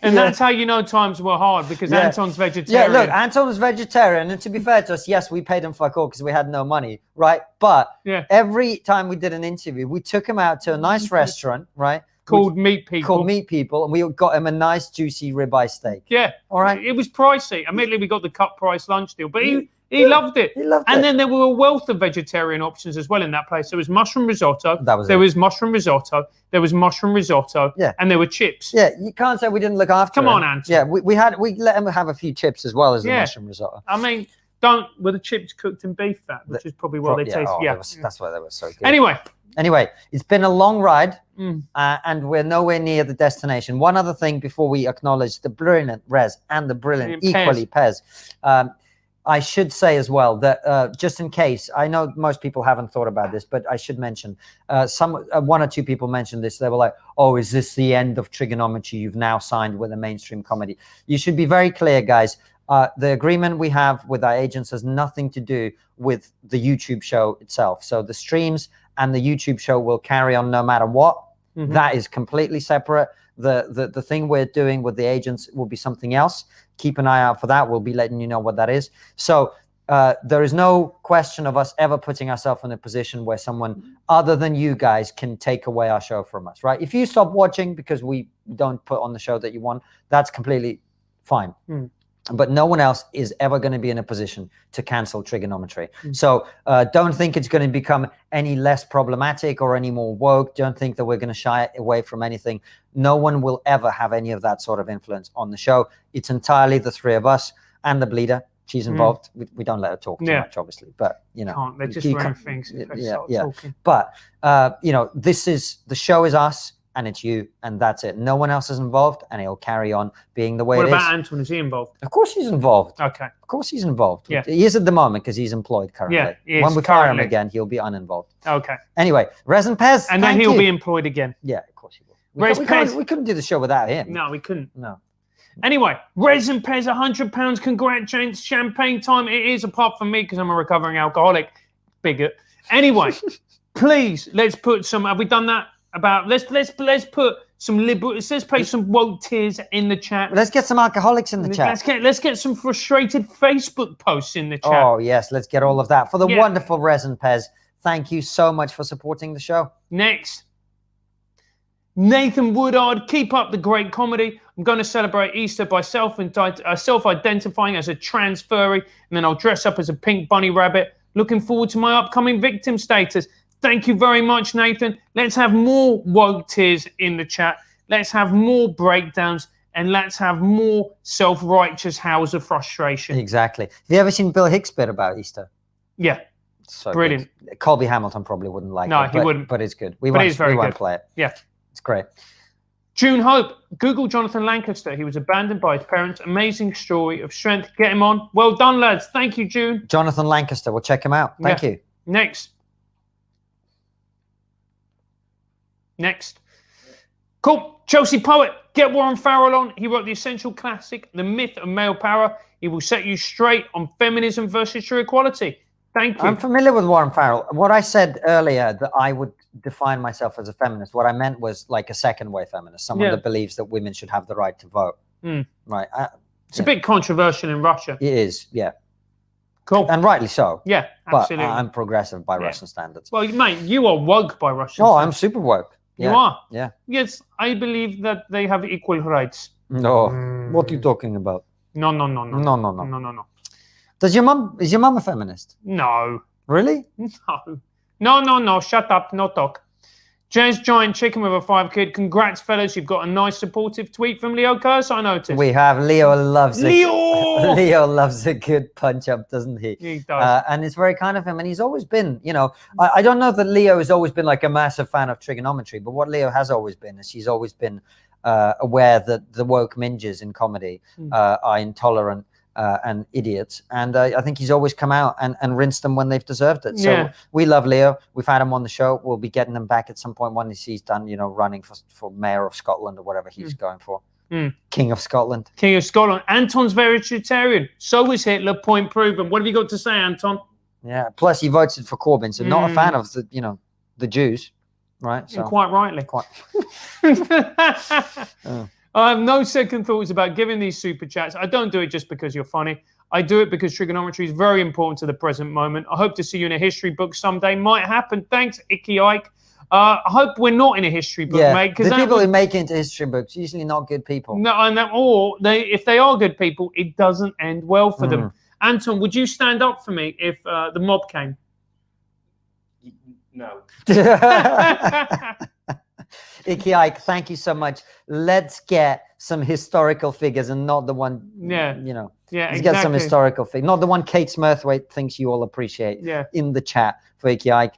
And that's how you know times were hard, because Anton's vegetarian. Yeah, look, Anton was vegetarian, and to be fair to us, yes, we paid him fuck all because we had no money, right? But every time we did an interview, we took him out to a nice restaurant, right? Called Meat People. Called Meat People, and we got him a nice juicy ribeye steak. Yeah. All right. It was pricey. Admittedly, we got the cut price lunch deal, but he loved it. He loved it. And then there were a wealth of vegetarian options as well in that place. There was mushroom risotto. There was mushroom risotto. There was mushroom risotto. Yeah. And there were chips. Yeah, you can't say we didn't look after him. Come on, Anton. Yeah, we let him have a few chips as well as the mushroom risotto. I mean, were the chips cooked in beef fat, which is probably what they taste. That's why they were so good. Anyway, it's been a long ride, and we're nowhere near the destination. One other thing before we acknowledge the brilliant Rez and the brilliant equally Pez. I should say as well that just in case, I know most people haven't thought about this, but I should mention one or two people mentioned this. They were like, oh, is this the end of Trigonometry? You've now signed with a mainstream comedy. You should be very clear, guys. The agreement we have with our agents has nothing to do with the YouTube show itself. So the streams and the YouTube show will carry on no matter what. That is completely separate. The thing we're doing with the agents will be something else. Keep an eye out for that. We'll be letting you know what that is. So there is no question of us ever putting ourselves in a position where someone other than you guys can take away our show from us, right? If you stop watching because we don't put on the show that you want, that's completely fine. But no one else is ever going to be in a position to cancel Trigonometry. So don't think it's going to become any less problematic or any more woke. Don't think that we're going to shy away from anything. No one will ever have any of that sort of influence on the show. It's entirely the three of us and the bleeder. She's involved. We don't let her talk too much, obviously. But, you know. They're just running things. Talking. But, you know, the show is us. And it's you, and that's it. No one else is involved, and it'll carry on being the way it is. What about Anton? Is he involved? Of course he's involved. Okay. Of course he's involved. Yeah. He is at the moment because he's employed currently. Yeah, he is when we fire him again, he'll be uninvolved. Okay. Anyway, Rez and Pez, and then he'll be employed again. Yeah, of course he will. We couldn't do the show without him. No, we couldn't. No. Anyway, Rez and Pez, £100. Congrats, champagne time. It is, apart from me, because I'm a recovering alcoholic. Bigot. Anyway, please, let's put some, have we done that? Let's put some let's play some woke tears in the chat. Let's get some alcoholics in the chat. Let's get some frustrated Facebook posts in the chat. Oh yes, let's get all of that. For the wonderful Rez and Pez, thank you so much for supporting the show. Next, Nathan Woodard, keep up the great comedy. I'm going to celebrate Easter by self-identifying as a trans furry, and then I'll dress up as a pink bunny rabbit. Looking forward to my upcoming victim status. Thank you very much, Nathan. Let's have more woke tears in the chat. Let's have more breakdowns, and let's have more self-righteous howls of frustration. Exactly. Have you ever seen Bill Hicks' bit about Easter? Yeah. So brilliant. Good. Colby Hamilton probably wouldn't like No, it. he wouldn't. But it's good. But it is very we won't good. play it. Yeah. It's great. June Hope, Google Jonathan Lancaster. He was abandoned by his parents. Amazing story of strength. Get him on. Well done, lads. Thank you, June. Jonathan Lancaster. We'll check him out. Thank you. Next. Cool. Chelsea Poet. Get Warren Farrell on. He wrote the essential classic, The Myth of Male Power. He will set you straight on feminism versus true equality. Thank you. I'm familiar with Warren Farrell. What I said earlier, that I would define myself as a feminist, what I meant was like a second-wave feminist, someone that believes that women should have the right to vote. Right. It's a bit controversial in Russia. It is, yeah. Cool. And rightly so. Yeah, absolutely. But I'm progressive by Russian standards. Well, mate, you are woke by Russian Oh, standards. I'm super woke. Yeah. You are? Yeah. Yes, I believe that they have equal rights. No. What are you talking about? No. No. Is your mum a feminist? No. Really? No. Shut up. No talk. Jazz Giant Chicken with a 5 kid. Congrats, fellas. You've got a nice supportive tweet from Leo Curse, I noticed. We have. Leo loves it. Leo loves a good punch up, doesn't he? He does. And it's very kind of him. And he's always been, I don't know that Leo has always been like a massive fan of trigonometry, but what Leo has always been is he's always been aware that the woke minges in comedy are intolerant and idiots. And I think he's always come out and rinsed them when they've deserved it. So we love Leo. We've had him on the show. We'll be getting him back at some point once he's done, running for mayor of Scotland or whatever he's going for. King of Scotland. King of Scotland. Anton's vegetarian. So was Hitler. Point proven. What have you got to say, Anton? Yeah. Plus, he voted for Corbyn, so not a fan of the Jews, right? So quite rightly. I have no second thoughts about giving these super chats. I don't do it just because you're funny. I do it because trigonometry is very important to the present moment. I hope to see you in a history book someday. Might happen. Thanks, Icky Ike. I hope we're not in a history book, mate. The people who make it into history books usually not good people. No, if they are good people, it doesn't end well for them. Anton, would you stand up for me if the mob came? No. Icky Ike, thank you so much. Let's get some historical figures and not the one, let's get some historical figures, not the one Kate Smurthwaite thinks you all appreciate in the chat for Icky Ike.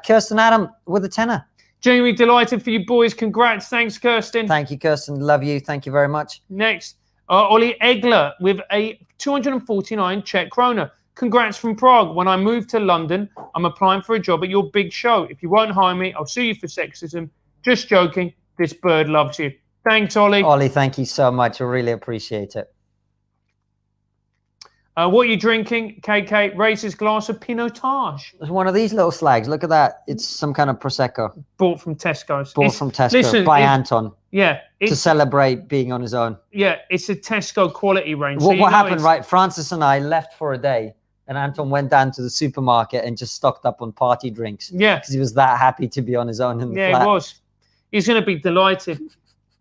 Kirsten Adam with a tenner. Genuinely delighted for you boys. Congrats. Thanks, Kirsten. Thank you, Kirsten. Love you. Thank you very much. Next, Ollie Egler with a 249 Czech krona. Congrats from Prague. When I move to London, I'm applying for a job at your big show. If you won't hire me, I'll sue you for sexism. Just joking. This bird loves you. Thanks, Ollie. Ollie, thank you so much. I really appreciate it. What are you drinking? KK raises his glass of Pinotage. It's one of these little slags. Look at that. It's some kind of Prosecco. Bought from Tesco's. Listen, by Anton. Yeah. To celebrate being on his own. Yeah, it's a Tesco quality range. What happened, right? Francis and I left for a day. And Anton went down to the supermarket and just stocked up on party drinks. Yeah. Because he was that happy to be on his own in the flat. Yeah, he was. He's going to be delighted.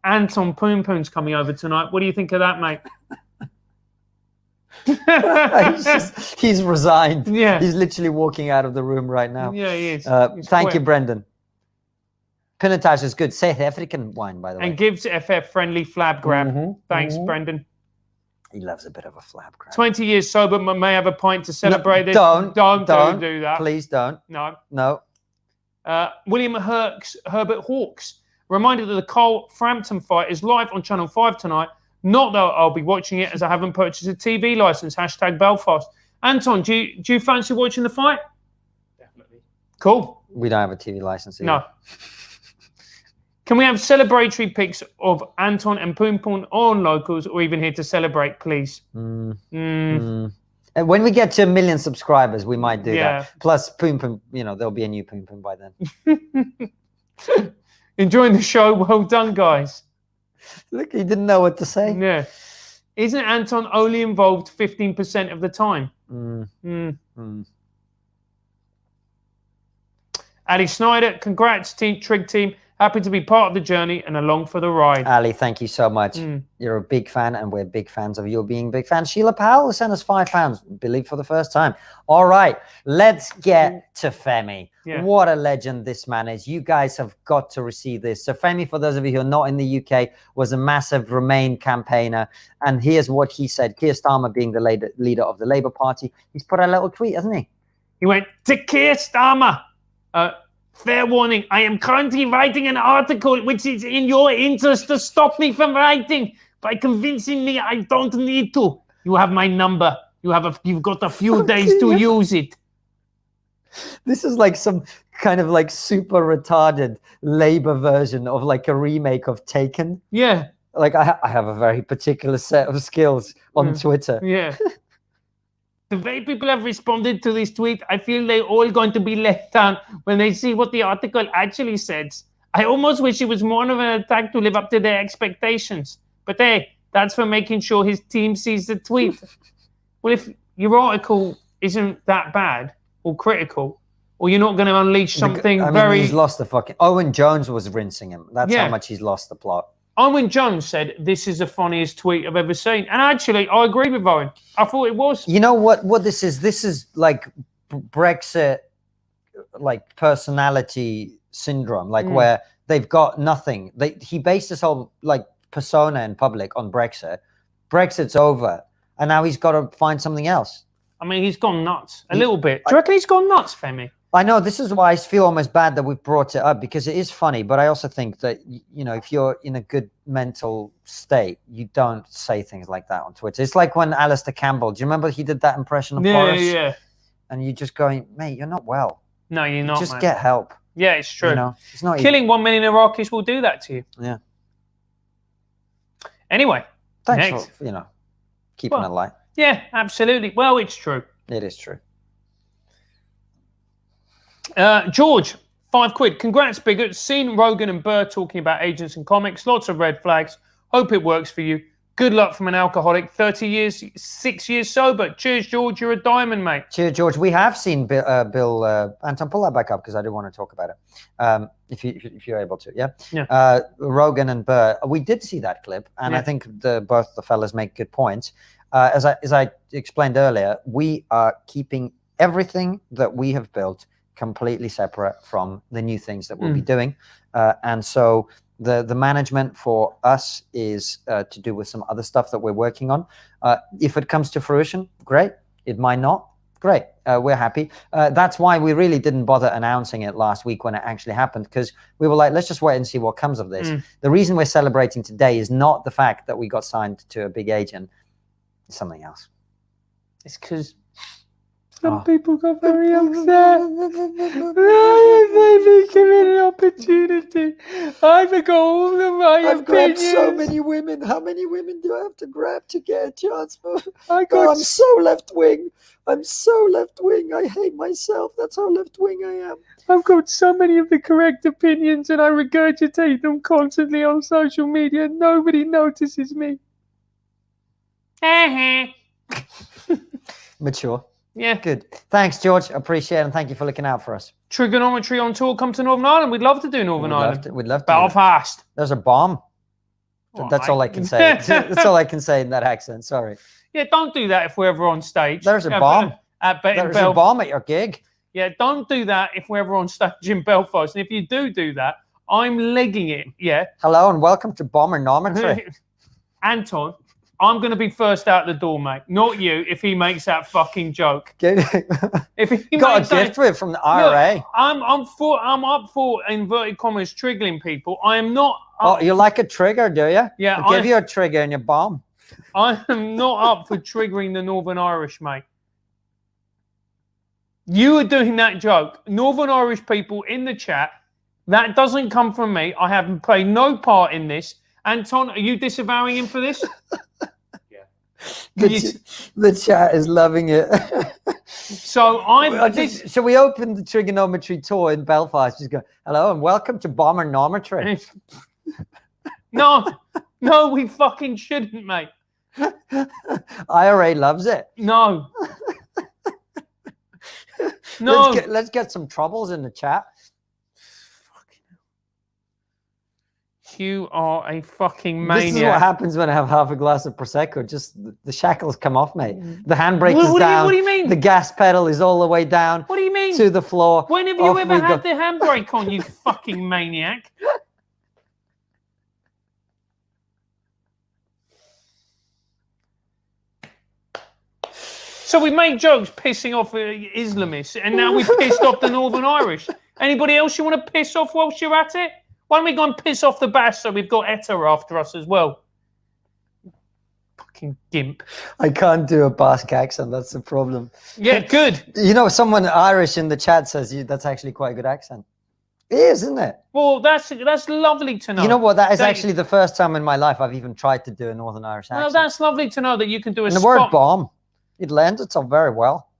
Anton Poon Poon's coming over tonight. What do you think of that, mate? he's resigned. Yeah. He's literally walking out of the room right now. Yeah, he is. Thank you, Brendan. Pinotage is good. South African wine, by the way. And gives FF friendly flab grab. Thanks, Brendan. He loves a bit of a flab grab. 20 years sober, but may have a pint to celebrate this. Don't do that. Please don't. No. William Herbert Hawks. Reminder that the Cole Frampton fight is live on Channel 5 tonight. Not that I'll be watching it as I haven't purchased a TV license. #Belfast. Anton, do you fancy watching the fight? Definitely. Cool. We don't have a TV license either. No. Can we have celebratory pics of Anton and Poon Poon on locals or even here to celebrate, please? And when we get to 1 million subscribers, we might do that. Plus, Poon Poon, there'll be a new Poon Poon by then. Enjoying the show. Well done, guys. Look, he didn't know what to say. Yeah. Isn't Anton only involved 15% of the time? Ali Snyder, congrats, Trig team. Happy to be part of the journey and along for the ride. Ali, thank you so much. You're a big fan, and we're big fans of you being big fans. Sheila Powell sent us £5, I believe, for the first time. All right, let's get to Femi. Yeah. What a legend this man is. You guys have got to receive this. So Femi, for those of you who are not in the UK, was a massive Remain campaigner. And here's what he said. Keir Starmer being the leader of the Labour Party. He's put a little tweet, hasn't he? He went, to Keir Starmer. Fair warning, I am currently writing an article which is in your interest to stop me from writing by convincing me I don't need to. You have my number. You've got a few days to use it. This is like some kind of like super retarded Labour version of like a remake of Taken. Yeah. Like I have a very particular set of skills on Twitter. Yeah. The way people have responded to this tweet, I feel they're all going to be let down when they see what the article actually says. I almost wish it was more of an attack to live up to their expectations. But hey, that's for making sure his team sees the tweet. Well, if your article isn't that bad or critical, or you're not going to unleash something he's lost the fucking... Owen Jones was rinsing him. That's how much he's lost the plot. Owen Jones said, this is the funniest tweet I've ever seen. And actually, I agree with Owen. I thought it was. You know what this is? This is like Brexit, like personality syndrome, like where they've got nothing. He based his whole like persona in public on Brexit. Brexit's over. And now he's got to find something else. I mean, he's gone nuts a little bit. Do you reckon he's gone nuts, Femi? I know, this is why I feel almost bad that we've brought it up, because it is funny, but I also think that, you know, if you're in a good mental state, you don't say things like that on Twitter. It's like when Alistair Campbell, do you remember he did that impression of Boris? Yeah. And you're just going, mate, you're not well. No, you're not, Just get help. Yeah, it's true. You know, it's not Killing 1 million Iraqis will do that to you. Yeah. Anyway. Thanks for, you know, keeping it light. Yeah, absolutely. Well, it's true. It is true. George, £5. Congrats, bigots. Seen Rogan and Burr talking about agents and comics. Lots of red flags. Hope it works for you. Good luck from an alcoholic. 30 years, 6 years sober. Cheers, George. You're a diamond, mate. Cheers, George. We have seen Bill Anton, pull that back up because I do want to talk about it. If you're able to, yeah. Rogan and Burr. We did see that clip, and I think both the fellas make good points. As I explained earlier, we are keeping everything that we have built completely separate from the new things that we'll be doing. And so the management for us is to do with some other stuff that we're working on. If it comes to fruition, great. It might not. Great. We're happy. That's why we really didn't bother announcing it last week when it actually happened, because we were like, let's just wait and see what comes of this. The reason we're celebrating today is not the fact that we got signed to a big agent. It's something else. It's because some people got very upset. Maybe give me an opportunity. I've got all of my opinions. I've grabbed so many women. How many women do I have to grab to get a chance? I'm so left wing. I'm so left wing. I hate myself. That's how left wing I am. I've got so many of the correct opinions, and I regurgitate them constantly on social media. Nobody notices me. Mature. Yeah. Good. Thanks, George. Appreciate it, and thank you for looking out for us. Triggernometry on tour. Come to Northern Ireland. We'd love to do Northern Ireland. We'd love to. Belfast. There's a bomb. That's all I can say. That's all I can say in that accent. Sorry. Yeah, don't do that if we're ever on stage. There's a bomb. There's a bomb at your gig. Yeah, don't do that if we're ever on stage in Belfast. And if you do that, I'm legging it. Yeah. Hello and welcome to Bombernometry. Anton, I'm going to be first out the door, mate. Not you, if he makes that fucking joke. If he got a gift with from the IRA. Look, I'm up for inverted commas triggering people. I am not. Oh, you like a trigger, do you? Yeah. I'll give you a trigger and your bomb. I am not up for triggering the Northern Irish, mate. You are doing that joke. Northern Irish people in the chat, that doesn't come from me. I have played no part in this. Anton, are you disavowing him for this? Yeah. The chat is loving it. So shall we open the Triggernometry tour in Belfast? Just go, hello and welcome to Bombernometry. No, we fucking shouldn't, mate. IRA loves it. No. Let's get some troubles in the chat. You are a fucking maniac. This is what happens when I have half a glass of Prosecco. Just the shackles come off, mate. The handbrake is down. What do you mean? The gas pedal is all the way down. What do you mean? To the floor. When have you ever had the handbrake on, you fucking maniac? So we make jokes pissing off Islamists, and now we've pissed off the Northern Irish. Anybody else you want to piss off whilst you're at it? Why don't we go and piss off the Basque so we've got ETA after us as well? Fucking gimp. I can't do a Basque accent. That's the problem. Yeah, good. You know, someone Irish in the chat says that's actually quite a good accent. It is, isn't it? Well, that's lovely to know. You know what? That is actually the first time in my life I've even tried to do a Northern Irish accent. Well, that's lovely to know that you can do a and the word bomb, it lends itself very well.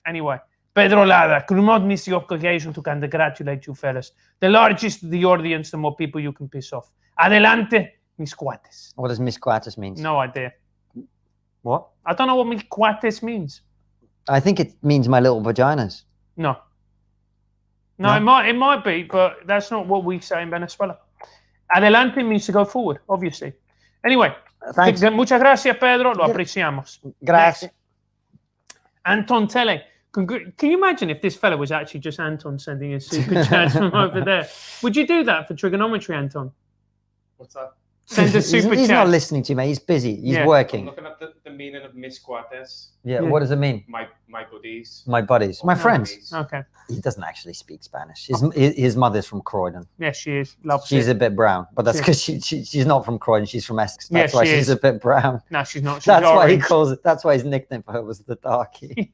Anyway, Pedro Lara, could not miss the occasion to congratulate you fellas. The larger the audience, the more people you can piss off. Adelante, mis cuates. What does mis cuates mean? No idea. What? I don't know what mis cuates means. I think it means my little vaginas. No. No, it might be, but that's not what we say in Venezuela. Adelante means to go forward, obviously. Anyway, thanks. Muchas gracias, Pedro. Lo apreciamos. Gracias. Anton Tele. Can you imagine if this fella was actually just Anton sending a super chat from over there? Would you do that for trigonometry, Anton? What's that? Send a super chat. He's not listening to me. He's busy. He's working. I'm looking at the meaning of mis cuates. Yeah, what does it mean? My buddies. My buddies. My friends. Okay. He doesn't actually speak Spanish. His mother's from Croydon. Yes, she is. Loves She's it. a bit brown, but that's because she's not from Croydon. She's from Essex. That's why she's a bit brown. No, she's not. She's that's orange. why he calls it. That's why his nickname for her was the darkie.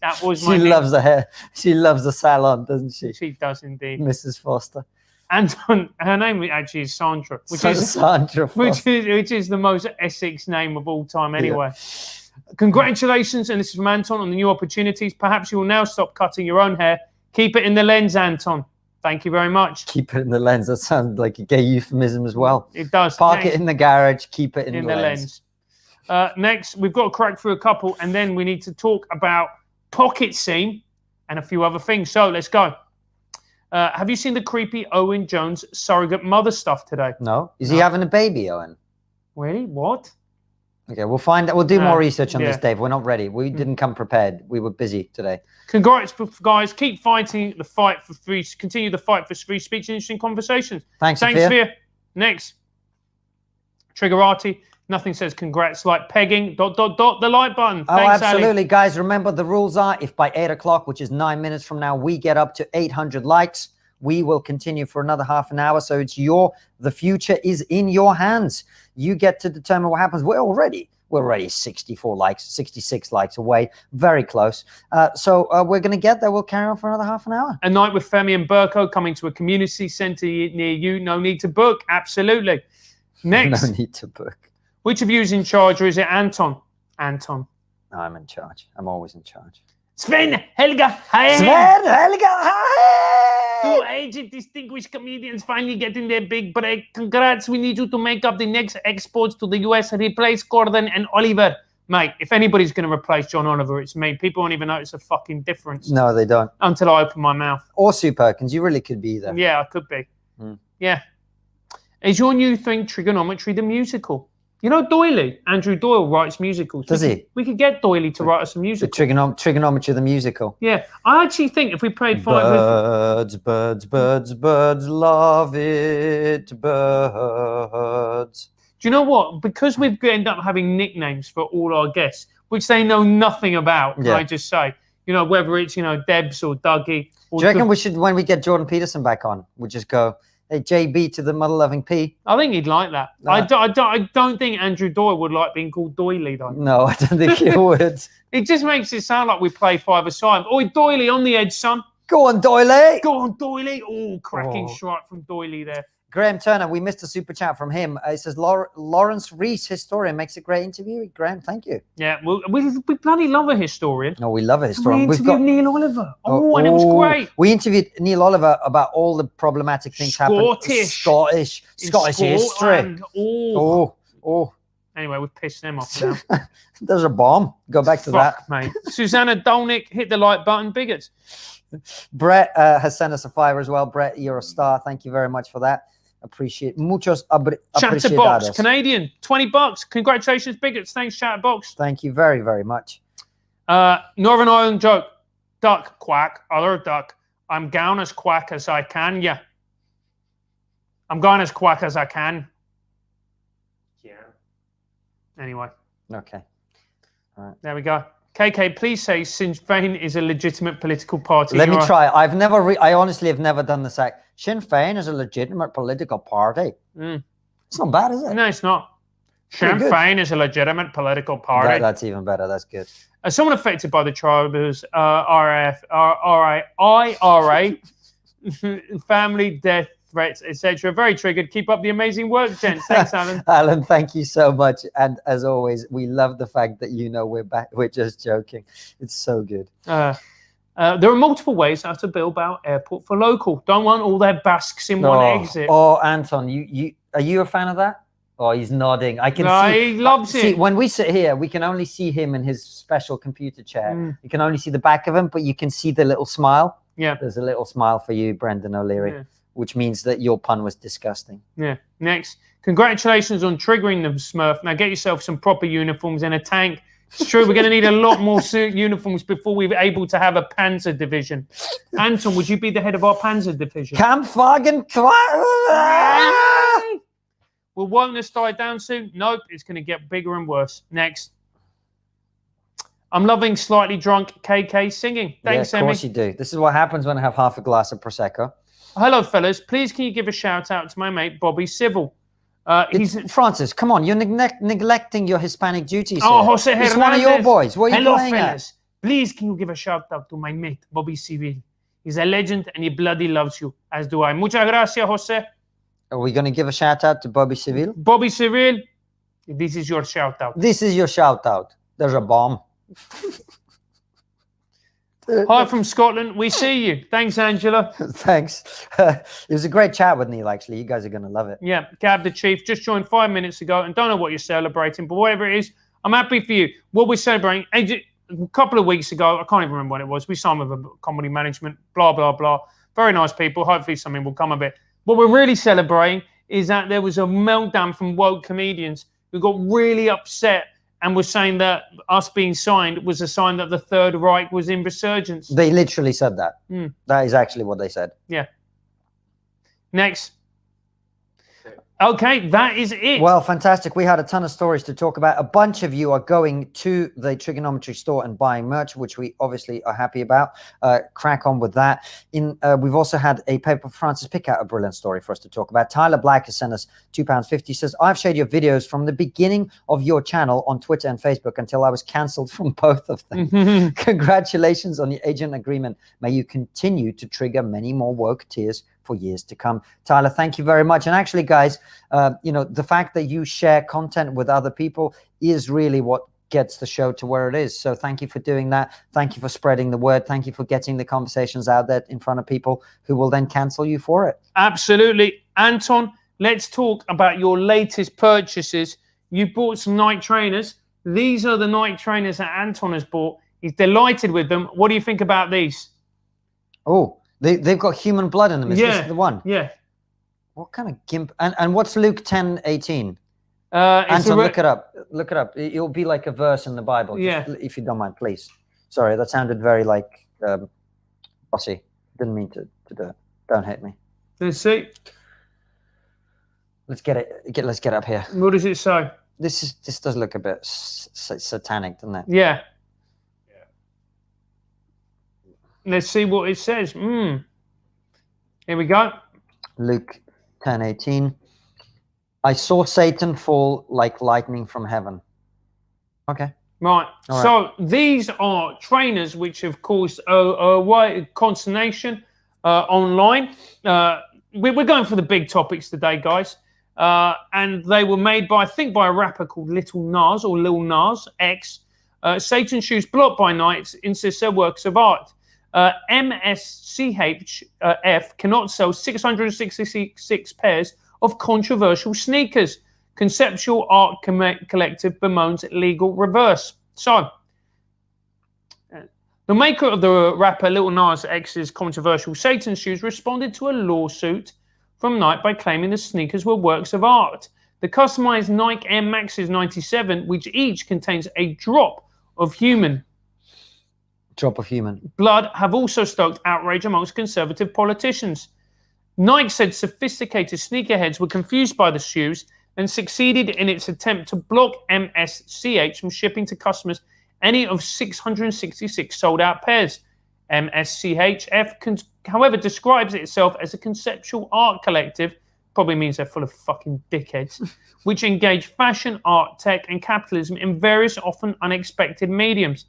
That was my She loves the hair. She loves the salon, doesn't she? She does indeed. Mrs. Foster. Anton, her name actually is Sandra, which is the most Essex name of all time anyway. Yeah. Congratulations, and this is from Anton on the new opportunities. Perhaps you will now stop cutting your own hair. Keep it in the lens, Anton. Thank you very much. Keep it in the lens. That sounds like a gay euphemism as well. It does. Park it in the garage. Keep it in the lens. Next, we've got to crack through a couple, and then we need to talk about pocket seam and a few other things. So let's go. Have you seen the creepy Owen Jones surrogate mother stuff today? No. Is he having a baby, Owen? Really? What? Okay, we'll find out. We'll do more research on this, Dave. We're not ready. We didn't come prepared. We were busy today. Congrats, guys. Keep fighting the fight for free. Continue the fight for free speech and interesting conversations. Thanks, Sophia. Next. Triggerati. Nothing says congrats like pegging, ... the like button. Oh, Thanks, absolutely. Ali. Guys, remember the rules are if by 8 o'clock, which is 9 minutes from now, we get up to 800 likes, we will continue for another half an hour. So it's the future is in your hands. You get to determine what happens. We're already 64 likes, 66 likes away. Very close. So we're going to get there. We'll carry on for another half an hour. A night with Femi and Burko coming to a community centre near you. No need to book. Absolutely. Next. No need to book. Which of you is in charge, or is it Anton? Anton. No, I'm in charge. I'm always in charge. Sven, Helga, hi. Sven, Helga, hi. Two aged, distinguished comedians finally getting their big break. Congrats, we need you to make up the next exports to the US and replace Gordon and Oliver. Mate, if anybody's going to replace John Oliver, it's me. People won't even notice a fucking difference. No, they don't. Until I open my mouth. Or Sue Perkins. You really could be there. Yeah, I could be. Yeah. Is your new thing Trigonometry the musical? You know Doyley? Andrew Doyle writes musicals. Does he? We could get Doyley to write us a musical. The Trigonometry the musical. Yeah. I actually think if we played five... Birds, love it, birds. Do you know what? Because we've ended up having nicknames for all our guests, which they know nothing about, can I just say? You know, whether it's, Debs or Dougie. Or Do you reckon we should, when we get Jordan Peterson back on, we just go... Hey, JB to the mother-loving P. I think he'd like that. I don't think Andrew Doyle would like being called Doyley, though. No, I don't think he would. It just makes it sound like we play five-a-side. Oi, Doyley, on the edge, son. Go on, Doyley. Go on, Doyley. Oh, cracking strike from Doyley there. Graham Turner, we missed a super chat from him. It says, Lawrence Rees, historian, makes a great interview. Graham, thank you. Yeah, we bloody love a historian. Oh, we love a historian. We interviewed Neil Oliver. And it was great. We interviewed Neil Oliver about all the problematic things happening. Scottish history. Anyway, we've pissed them off now. There's a bomb. Go back to that. Mate. Susanna Dolnick, hit the like button, bigots. Brett has sent us a $5 as well. Brett, you're a star. Thank you very much for that. Appreciate muchos Chatterbox Canadian, $20. Congratulations, bigots. Thanks, Chatterbox. Thank you very, very much. Northern Ireland joke. Duck, quack, other duck. I'm going as quack as I can, yeah. I'm going as quack as I can. Yeah. Anyway. Okay. Right. There we go. KK, please say Sinn Féin is a legitimate political party. Let me try. I honestly have never done this act. Sinn Féin is a legitimate political party. It's not bad, is it? No, it's not. Sinn Féin is a legitimate political party. That's even better. That's good. As someone affected by the Tribes, IRA, family, death, threats, etc. Very triggered. Keep up the amazing work, gents. Thanks, Alan. Alan, thank you so much. And as always, we love the fact that we're back. We're just joking. It's so good. There are multiple ways how to build out airport for local. Don't want all their Basques in one exit. Oh, Anton, are you a fan of that? Oh, he's nodding. I can see. He loves it. When we sit here, we can only see him in his special computer chair. You can only see the back of him, but you can see the little smile. Yeah. There's a little smile for you, Brendan O'Leary, which means that your pun was disgusting. Yeah. Next. Congratulations on triggering them, Smurf. Now get yourself some proper uniforms and a tank. It's true, we're going to need a lot more uniforms before we're able to have a Panzer division. Anton, would you be the head of our Panzer division? Will wokeness die down soon? Nope, it's going to get bigger and worse. Next. I'm loving slightly drunk KK singing. Thanks, Emmy. Of course you do. This is what happens when I have half a glass of Prosecco. Hello, fellas. Please can you give a shout out to my mate, Bobby Civil. Francis, come on. You're neglecting your Hispanic duties here. Oh, Jose Hernandez. It's one of your boys. What are you Hello, playing fellas. at? Please can you give a shout out to my mate, Bobby Civil. He's a legend and he bloody loves you, as do I. Muchas gracias, Jose. Are we going to give a shout out to Bobby Civil? Bobby Civil, this is your shout out. This is your shout out. There's a bomb. Hi from Scotland. We see you. Thanks, Angela. Thanks. It was a great chat with Neil, actually. You guys are going to love it. Yeah, Gab the Chief just joined 5 minutes ago and don't know what you're celebrating, but whatever it is, I'm happy for you. What we're celebrating, a couple of weeks ago, I can't even remember when it was, we signed with a comedy management, blah, blah, blah. Very nice people. Hopefully something will come of it. What we're really celebrating is that there was a meltdown from woke comedians who got really upset and were saying that us being signed was a sign that the Third Reich was in resurgence. They literally said that. That is actually what they said. Yeah. Next. Okay, that is it. Well, fantastic. We had a ton of stories to talk about. A bunch of you are going to the Trigonometry store and buying merch, which we obviously are happy about. Crack on with that. We've also had a paper. Francis, pick out a brilliant story for us to talk about. Tyler Black has sent us £2.50. Says, I've shared your videos from the beginning of your channel on Twitter and Facebook until I was cancelled from both of them. Congratulations on your agent agreement. May you continue to trigger many more woke tears for years to come. Tyler, thank you very much. And actually, guys, the fact that you share content with other people is really what gets the show to where it is. So thank you for doing that. Thank you for spreading the word. Thank you for getting the conversations out there in front of people who will then cancel you for it. Absolutely. Anton, let's talk about your latest purchases. You bought some Nike trainers. These are the Nike trainers that Anton has bought. He's delighted with them. What do you think about these? Oh, they've got human blood in them. Is this the one? Yeah. What kind of gimp? And what's Luke 10:18? Anton, look it up. Look it up. It'll be like a verse in the Bible. Yeah. Just, if you don't mind, please. Sorry, that sounded very like bossy. Didn't mean to do it. Don't hate me. Let's see. Let's get it. Let's get up here. What does it say? This does look a bit satanic, doesn't it? Yeah. Let's see what it says. Here we go. Luke 10:18. I saw Satan fall like lightning from heaven. Okay. Right. So these are trainers which have caused a wide consternation online. We're going for the big topics today, guys. And they were made by, I think, by a rapper called Little Nas or Lil Nas X. Satan's shoes blocked by night insists they're works of art. MSCHF cannot sell 666 pairs of controversial sneakers. Conceptual Art Collective bemoans legal reverse. So, the maker of the rapper Lil Nas X's controversial Satan shoes responded to a lawsuit from Nike by claiming the sneakers were works of art. The customized Nike Air Maxes 97, which each contains a drop of human blood, have also stoked outrage amongst conservative politicians. Nike said sophisticated sneakerheads were confused by the shoes and succeeded in its attempt to block MSCH from shipping to customers any of 666 sold-out pairs. MSCHF, however, describes itself as a conceptual art collective, probably means they're full of fucking dickheads, which engage fashion, art, tech, and capitalism in various often unexpected mediums.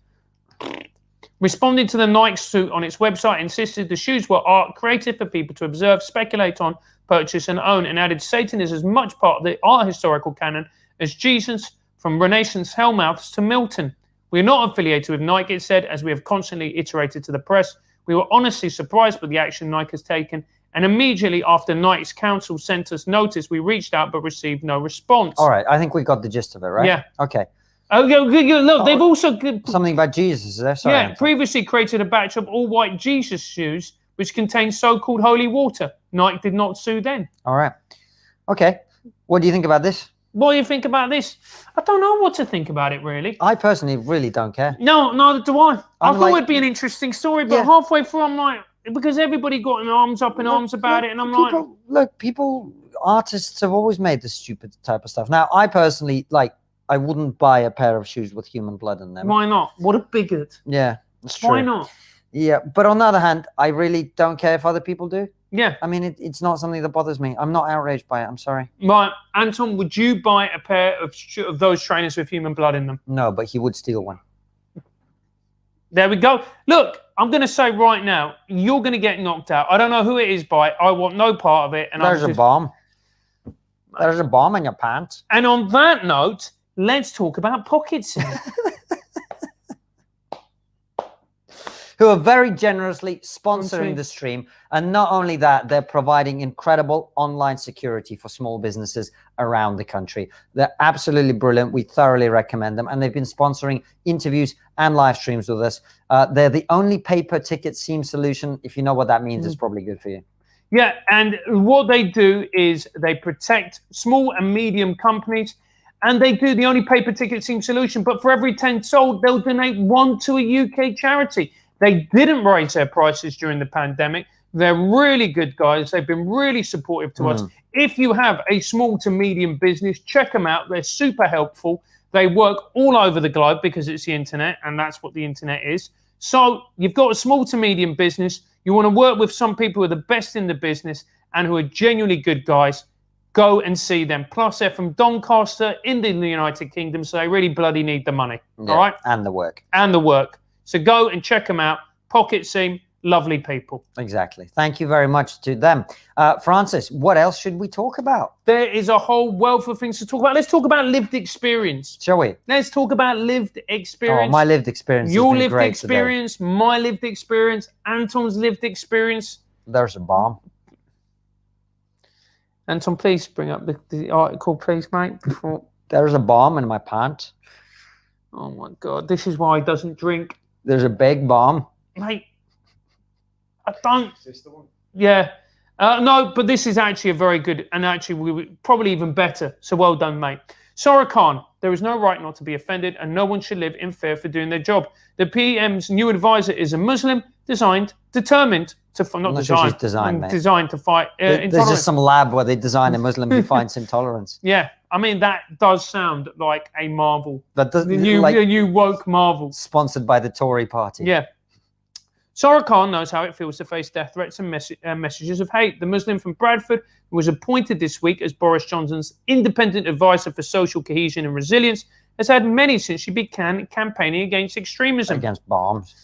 Responding to the Nike suit on its website, insisted the shoes were art created for people to observe, speculate on, purchase, and own, and added Satan is as much part of the art historical canon as Jesus, from Renaissance hellmouths to Milton. We are not affiliated with Nike, it said, as we have constantly iterated to the press. We were honestly surprised by the action Nike has taken, and immediately after Nike's council sent us notice, we reached out but received no response. All right, I think we got the gist of it, right? Yeah. Okay. Oh, look, they've also... Something about Jesus, is there? Sorry, yeah, previously created a batch of all-white Jesus shoes, which contained so-called holy water. Nike did not sue then. All right. Okay. What do you think about this? What do you think about this? I don't know what to think about it, really. I personally really don't care. No, neither do I. I thought like- it'd be an interesting story, but Yeah. halfway through, I'm like... Because everybody got an arms up and arms about it, and I'm like... Artists have always made this stupid type of stuff. Now, I personally, I wouldn't buy a pair of shoes with human blood in them. Why not? What a bigot. Yeah, that's true. Why not? Yeah, but on the other hand, I really don't care if other people do. Yeah. I mean, it's not something that bothers me. I'm not outraged by it. I'm sorry. Right, Anton, would you buy a pair of those trainers with human blood in them? No, but he would steal one. There we go. Look, I'm going to say right now, you're going to get knocked out. I don't know who it is by. I want no part of it. And There's a bomb. There's a bomb in your pants. And on that note, let's talk about pockets. Who are very generously sponsoring the stream. And not only that, they're providing incredible online security for small businesses around the country. They're absolutely brilliant. We thoroughly recommend them. And they've been sponsoring interviews and live streams with us. They're the only pay-per-ticket SIEM solution. If you know what that means, it's probably good for you. Yeah, and what they do is they protect small and medium companies. And they do the only pay-per-ticket SIEM solution. But for every 10 sold, they'll donate 1 to a UK charity. They didn't raise their prices during the pandemic. They're really good guys. They've been really supportive to us. If you have a small to medium business, check them out. They're super helpful. They work all over the globe because it's the internet, and that's what the internet is. So you've got a small to medium business. You want to work with some people who are the best in the business and who are genuinely good guys. Go and see them. Plus, they're from Doncaster in the United Kingdom, so they really bloody need the money. Yeah, all right? And the work. And the work. So go and check them out. Pocket SIEM, lovely people. Exactly. Thank you very much to them. Francis, what else should we talk about? There is a whole wealth of things to talk about. Let's talk about lived experience. Shall we? Let's talk about lived experience. Oh, my lived experience. Your lived experience, my lived experience, Anton's lived experience. There's a bomb. Anton, please bring up the article, please, mate. Before... There's a bomb in my pant. Oh, my God. This is why he doesn't drink. There's a big bomb. Mate, I don't... Is this the one? Yeah. No, but this is actually a very good, and actually we were probably even better. So well done, mate. Sarah Khan, there is no right not to be offended, and no one should live in fear for doing their job. The PM's new advisor is a Muslim, determined to fight. Designed to fight intolerance. There's just some lab where they design a Muslim who finds intolerance. Yeah, I mean that does sound like a Marvel. That does the new woke Marvel, sponsored by the Tory party. Yeah. Sarah Khan knows how it feels to face death threats and messages of hate. The Muslim from Bradford, who was appointed this week as Boris Johnson's independent advisor for social cohesion and resilience, has had many since she began campaigning against extremism. Against bombs.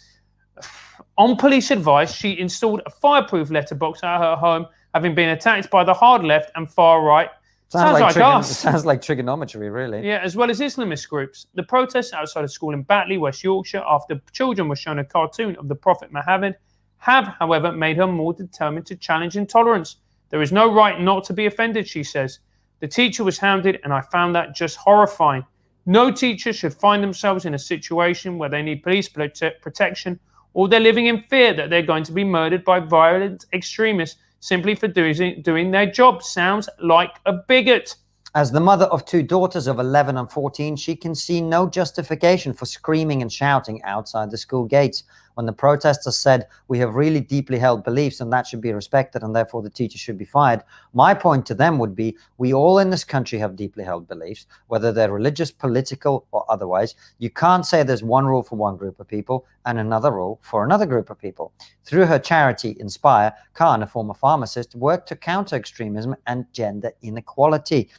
On police advice, she installed a fireproof letterbox at her home, having been attacked by the hard left and far right. Sounds like us. It sounds like trigonometry, really. Yeah, as well as Islamist groups. The protests outside a school in Batley, West Yorkshire, after children were shown a cartoon of the Prophet Muhammad, have, however, made her more determined to challenge intolerance. There is no right not to be offended, she says. The teacher was hounded, and I found that just horrifying. No teacher should find themselves in a situation where they need police protection, or they're living in fear that they're going to be murdered by violent extremists simply for doing their job. Sounds like a bigot. As the mother of 2 daughters of 11 and 14, she can see no justification for screaming and shouting outside the school gates. when the protesters said, we have really deeply held beliefs and that should be respected and therefore the teacher should be fired. My point to them would be, we all in this country have deeply held beliefs, whether they're religious, political, or otherwise. You can't say there's one rule for one group of people and another rule for another group of people. Through her charity, Inspire, Khan, a former pharmacist, worked to counter extremism and gender inequality.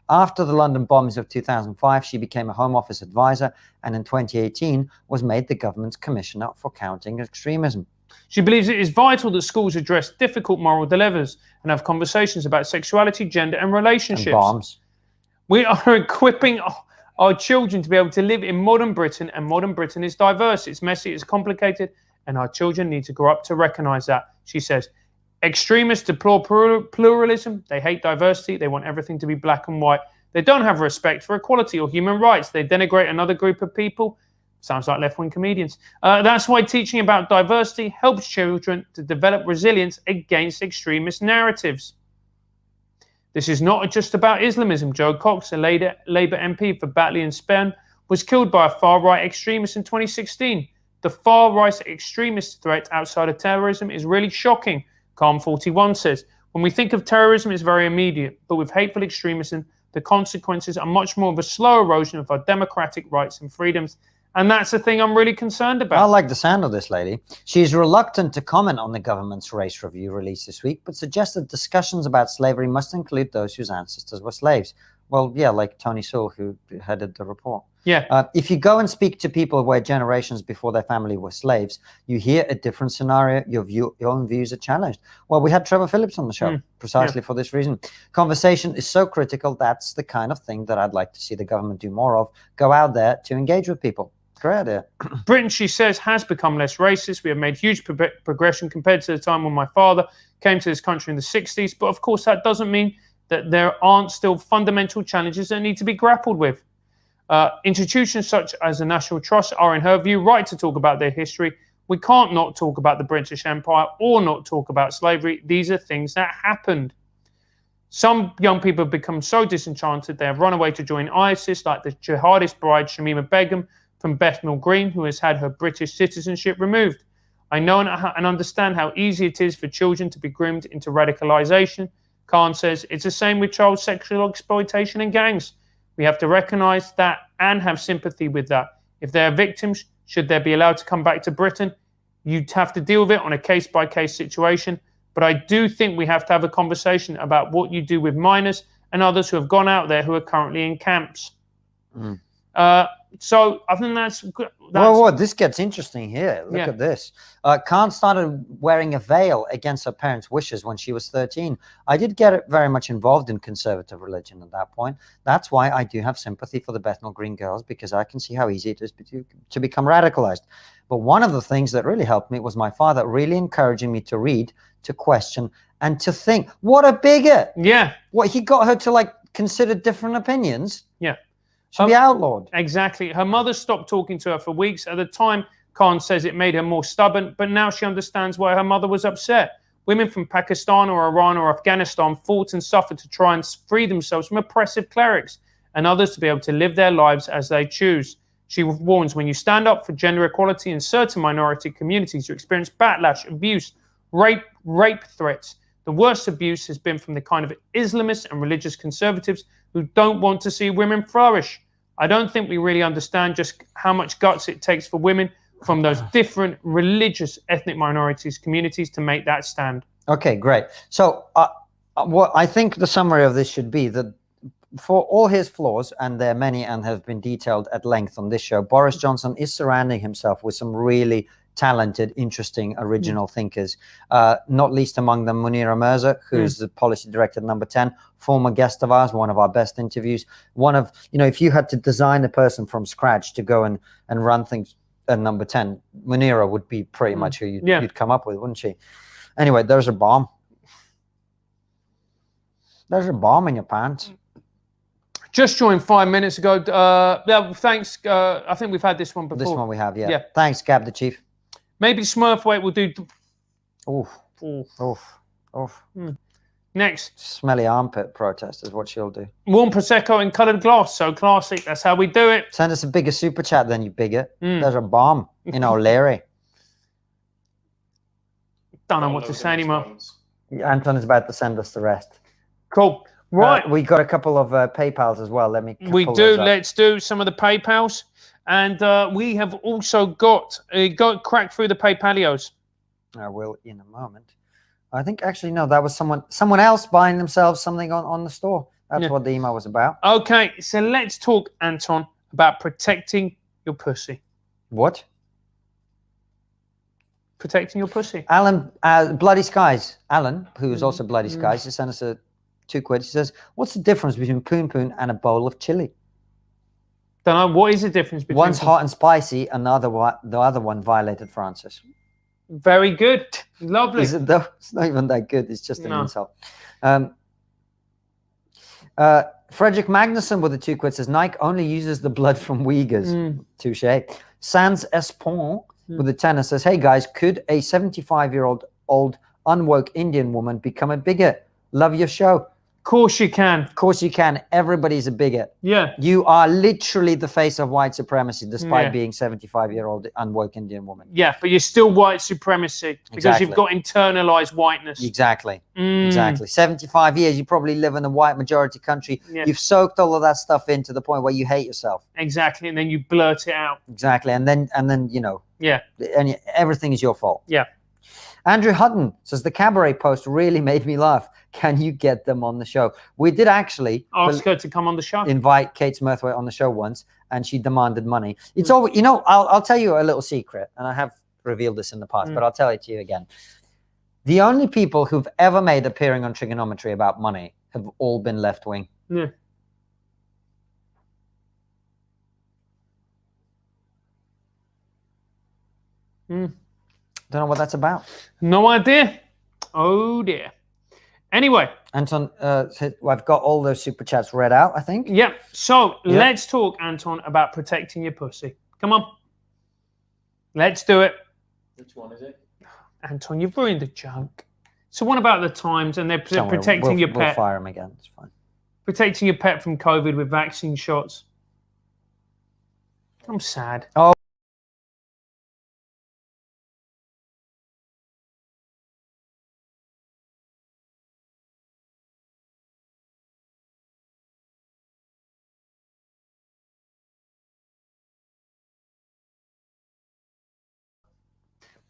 After the London bombings of 2005, she became a Home Office advisor and in 2018 was made the government's commissioner for countering extremism. She believes it is vital that schools address difficult moral dilemmas and have conversations about sexuality, gender, and relationships. And bombs. We are equipping our children to be able to live in modern Britain, and modern Britain is diverse, it's messy, it's complicated, and our children need to grow up to recognise that, she says. Extremists deplore pluralism, they hate diversity, they want everything to be black and white. They don't have respect for equality or human rights. They denigrate another group of people. Sounds like left-wing comedians. That's why teaching about diversity helps children to develop resilience against extremist narratives. This is not just about Islamism. Joe Cox, a Labour MP for Batley in Spain, was killed by a far-right extremist in 2016. The far-right extremist threat outside of terrorism is really shocking, Calm 41 says. When we think of terrorism, it's very immediate, but with hateful extremism, the consequences are much more of a slow erosion of our democratic rights and freedoms. And that's the thing I'm really concerned about. I like the sound of this lady. She's reluctant to comment on the government's race review released this week, but suggested discussions about slavery must include those whose ancestors were slaves. Well, yeah, like Tony Sewell, who headed the report. Yeah. If you go and speak to people where generations before their family were slaves, you hear a different scenario. Your own views are challenged. Well, we had Trevor Phillips on the show precisely for this reason. Conversation is so critical. That's the kind of thing that I'd like to see the government do more of. Go out there to engage with people. Great idea. Britain, she says, has become less racist. We have made huge progression compared to the time when my father came to this country in the 60s. But of course, that doesn't mean that there aren't still fundamental challenges that need to be grappled with. Institutions such as the National Trust are, in her view, right to talk about their history. We can't not talk about the British Empire or not talk about slavery. These are things that happened. Some young people have become so disenchanted they have run away to join ISIS, like the jihadist bride Shamima Begum from Bethnal Green, who has had her British citizenship removed. I know and understand how easy it is for children to be groomed into radicalization. Khan says it's the same with child sexual exploitation and gangs. We have to recognize that and have sympathy with that. If they are victims, should they be allowed to come back to Britain? You'd have to deal with it on a case-by-case situation. But I do think we have to have a conversation about what you do with minors and others who have gone out there who are currently in camps. So I think that's good. Well, this gets interesting here. Look at this. Khan started wearing a veil against her parents' wishes when she was 13. I did get very much involved in conservative religion at that point. That's why I do have sympathy for the Bethnal Green girls, because I can see how easy it is to become radicalized. But one of the things that really helped me was my father really encouraging me to read, to question, and to think. What a bigot! Yeah. What, he got her to consider different opinions? Yeah. Should be outlawed. Exactly. Her mother stopped talking to her for weeks. At the time, Khan says it made her more stubborn, but now she understands why her mother was upset. Women from Pakistan or Iran or Afghanistan fought and suffered to try and free themselves from oppressive clerics and others to be able to live their lives as they choose. She warns, when you stand up for gender equality in certain minority communities, you experience backlash, abuse, rape threats. The worst abuse has been from the kind of Islamists and religious conservatives who don't want to see women flourish. I don't think we really understand just how much guts it takes for women from those different religious ethnic minorities communities to make that stand. Okay, great. So what I think the summary of this should be that for all his flaws, and there are many and have been detailed at length on this show, Boris Johnson is surrounding himself with some really talented, interesting, original thinkers, not least among them Munira Mirza, who's the policy director at Number 10, former guest of ours, one of our best interviews. One of, if you had to design a person from scratch to go and run things at Number 10, Munira would be pretty much who you'd come up with, wouldn't she? Anyway, there's a bomb. There's a bomb in your pants. Just joined 5 minutes ago. Thanks. I think we've had this one before. This one we have, yeah. Thanks, Gab the Chief. Maybe Smurfweight will do. Oof. Next. Smelly armpit protest is what she'll do. Warm Prosecco in coloured glass. So classic. That's how we do it. Send us a bigger super chat then, you bigot. There's a bomb in O'Leary. Don't know what to say anymore. Anton is about to send us the rest. Cool. Right. We got a couple of PayPals as well. Let me. We do. Let's do some of the PayPals, and we have also got crack through the PayPalios. I will in a moment. I think actually no, that was someone else buying themselves something on the store. That's what the email was about. Okay, so let's talk, Anton, about protecting your pussy. What? Protecting your pussy. Alan, Bloody Skies. Alan, who is also Bloody Skies, he sent us a £2. He says, "What's the difference between poon poon and a bowl of chili?" Don't know. What is the difference between? One's hot and spicy, and the other one violated Francis. Very good. Lovely. Is it though? It's not even that good. It's just an insult. Frederick Magnuson with the £2 says, "Nike only uses the blood from Uyghurs." Touche. Sans Espon with the tenor says, "Hey guys, could a 75-year-old unwoke Indian woman become a bigot? Love your show." Of course you can. Of course you can. Everybody's a bigot. Yeah. You are literally the face of white supremacy, despite being 75-year-old unwoke Indian woman. Yeah, but you're still white supremacy because you've got internalized whiteness. Exactly. Exactly. 75 years, you probably live in a white majority country. Yeah. You've soaked all of that stuff in to the point where you hate yourself. Exactly, and then you blurt it out. Exactly, and then you know. Yeah. And everything is your fault. Yeah. Andrew Hutton says, "The cabaret post really made me laugh. Can you get them on the show?" We did actually ask her to come on the show. Invite Kate Smurthwaite on the show once, and she demanded money. It's all, you know, I'll tell you a little secret, and I have revealed this in the past, but I'll tell it to you again. The only people who've ever made appearing on Trigonometry about money have all been left wing. Yeah. Don't know what that's about. No idea. Oh dear. Anyway, Anton, I've got all those super chats read out, I think. Yeah. So let's talk, Anton, about protecting your pussy. Come on. Let's do it. Which one is it? Anton, you've ruined the joke. So what about the Times and they're protecting your pet? We'll fire him again. It's fine. Protecting your pet from COVID with vaccine shots. I'm sad. Oh.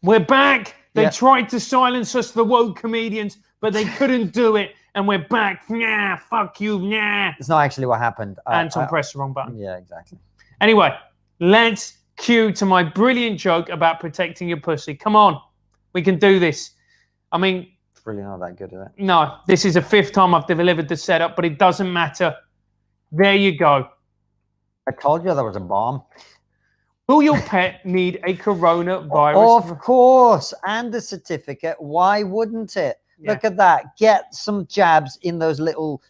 We're back. They tried to silence us, the woke comedians, but they couldn't do it. And we're back. Nah, fuck you, nah. It's not actually what happened. Anton pressed the wrong button. Yeah, exactly. Anyway, let's cue to my brilliant joke about protecting your pussy. Come on. We can do this. I mean... It's really not that good, is it? No, this is the 5th time I've delivered the setup, but it doesn't matter. There you go. I told you there was a bomb. Will your pet need a coronavirus? Of course, and a certificate. Why wouldn't it? Yeah. Look at that. Get some jabs in those little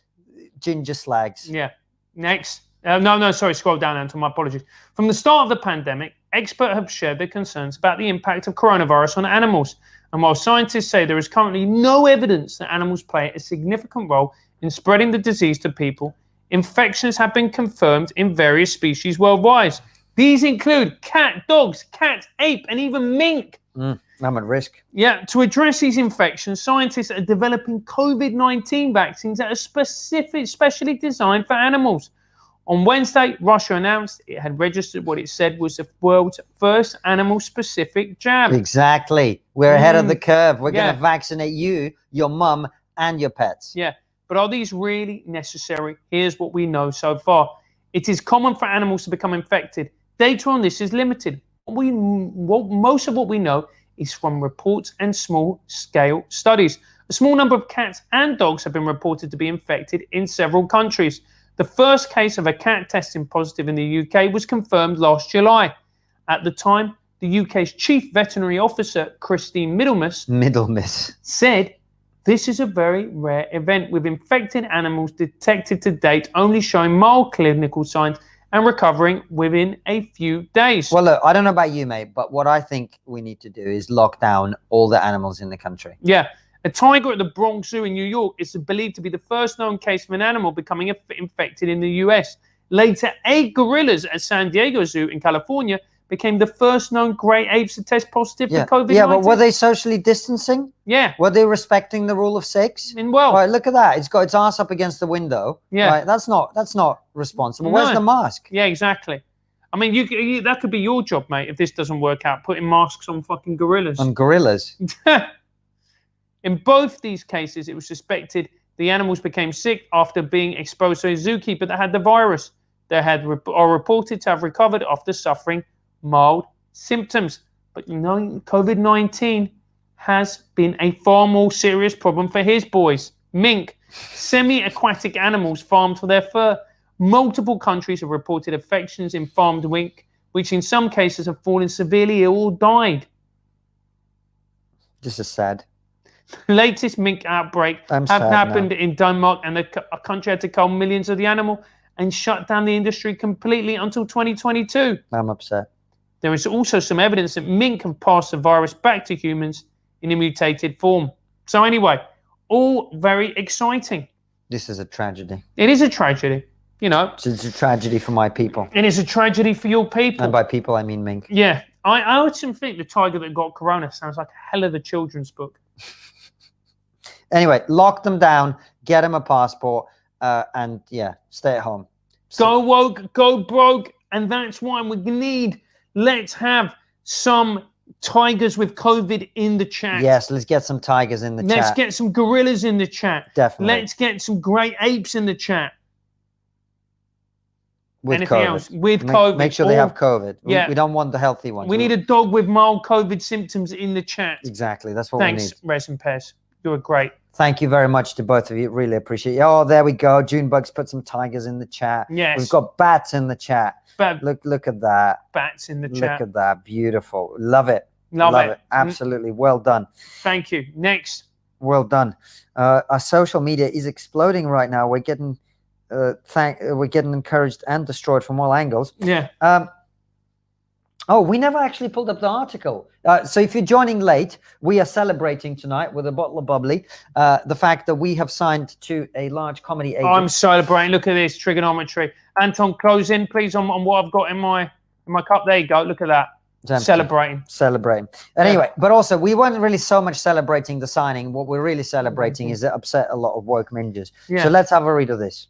ginger slags. Yeah. Next. No, sorry, scroll down, Anton. My apologies. From the start of the pandemic, experts have shared their concerns about the impact of coronavirus on animals. And while scientists say there is currently no evidence that animals play a significant role in spreading the disease to people, infections have been confirmed in various species worldwide. These include cat, dogs, cat, ape, and even mink. I'm at risk. Yeah, to address these infections, scientists are developing COVID-19 vaccines that are specially designed for animals. On Wednesday, Russia announced it had registered what it said was the world's first animal-specific jab. Exactly. We're ahead of the curve. We're going to vaccinate you, your mum, and your pets. Yeah, but are these really necessary? Here's what we know so far. It is common for animals to become infected. Data on this is limited. Most of what we know is from reports and small-scale studies. A small number of cats and dogs have been reported to be infected in several countries. The first case of a cat testing positive in the UK was confirmed last July. At the time, the UK's Chief Veterinary Officer, Christine Middlemas, said, "This is a very rare event with infected animals detected to date only showing mild clinical signs and recovering within a few days." Well, look, I don't know about you, mate, but what I think we need to do is lock down all the animals in the country. Yeah. A tiger at the Bronx Zoo in New York is believed to be the first known case of an animal becoming infected in the US. Later, 8 gorillas at San Diego Zoo in California became the first known grey apes to test positive for COVID-19. Yeah, but were they socially distancing? Yeah. Were they respecting the rule of 6? Well, right, look at that. It's got its ass up against the window. Yeah. Right, that's not responsible. No. Where's the mask? Yeah, exactly. I mean, you that could be your job, mate, if this doesn't work out, putting masks on fucking gorillas. On gorillas. In both these cases, it was suspected the animals became sick after being exposed to a zookeeper that had the virus. They are reported to have recovered after suffering mild symptoms. But you know, COVID-19 has been a far more serious problem for his boys. Mink, semi-aquatic animals farmed for their fur. Multiple countries have reported infections in farmed mink, which in some cases have fallen severely ill or died. This is sad. The latest mink outbreak happened in Denmark, and the country had to cull millions of the animal and shut down the industry completely until 2022. I'm upset. There is also some evidence that mink have passed the virus back to humans in a mutated form. So anyway, all very exciting. This is a tragedy. It is a tragedy, you know. It's a tragedy for my people. It is a tragedy for your people. And by people, I mean mink. Yeah. I often think The Tiger That Got Corona sounds like a hell of a children's book. Anyway, lock them down, get them a passport, and yeah, stay at home. Go woke, go broke, and that's why we need. Let's have some tigers with COVID in the chat. Yes, let's get some tigers in the chat. Let's get some gorillas in the chat. Definitely. Let's get some great apes in the chat. With Anything COVID. else? With COVID. Make sure they have COVID. Yeah. We don't want the healthy ones. We need a dog with mild COVID symptoms in the chat. Exactly. That's what we need. Thanks, Res and Pez. You were great. Thank you very much to both of you. Really appreciate it. Oh, there we go. Junebugs put some tigers in the chat. Yes. We've got bats in the chat. But Look at that. bats in the chat. Look at that. Beautiful. Love it. Love it. Absolutely. Well done. Thank you. Next. Well done. Our social media is exploding right now. We're getting we're getting encouraged and destroyed from all angles. Yeah. Oh, we never actually pulled up the article. So if you're joining late, we are celebrating tonight with a bottle of bubbly the fact that we have signed to a large comedy agent. I'm celebrating. Look at this trigonometry. Anton, close in, please, on what I've got in my cup. There you go. Look at that. Celebrating. Anyway, but also we weren't really so much celebrating the signing. What we're really celebrating is it upset a lot of woke ninjas. Yeah. So let's have a read of this.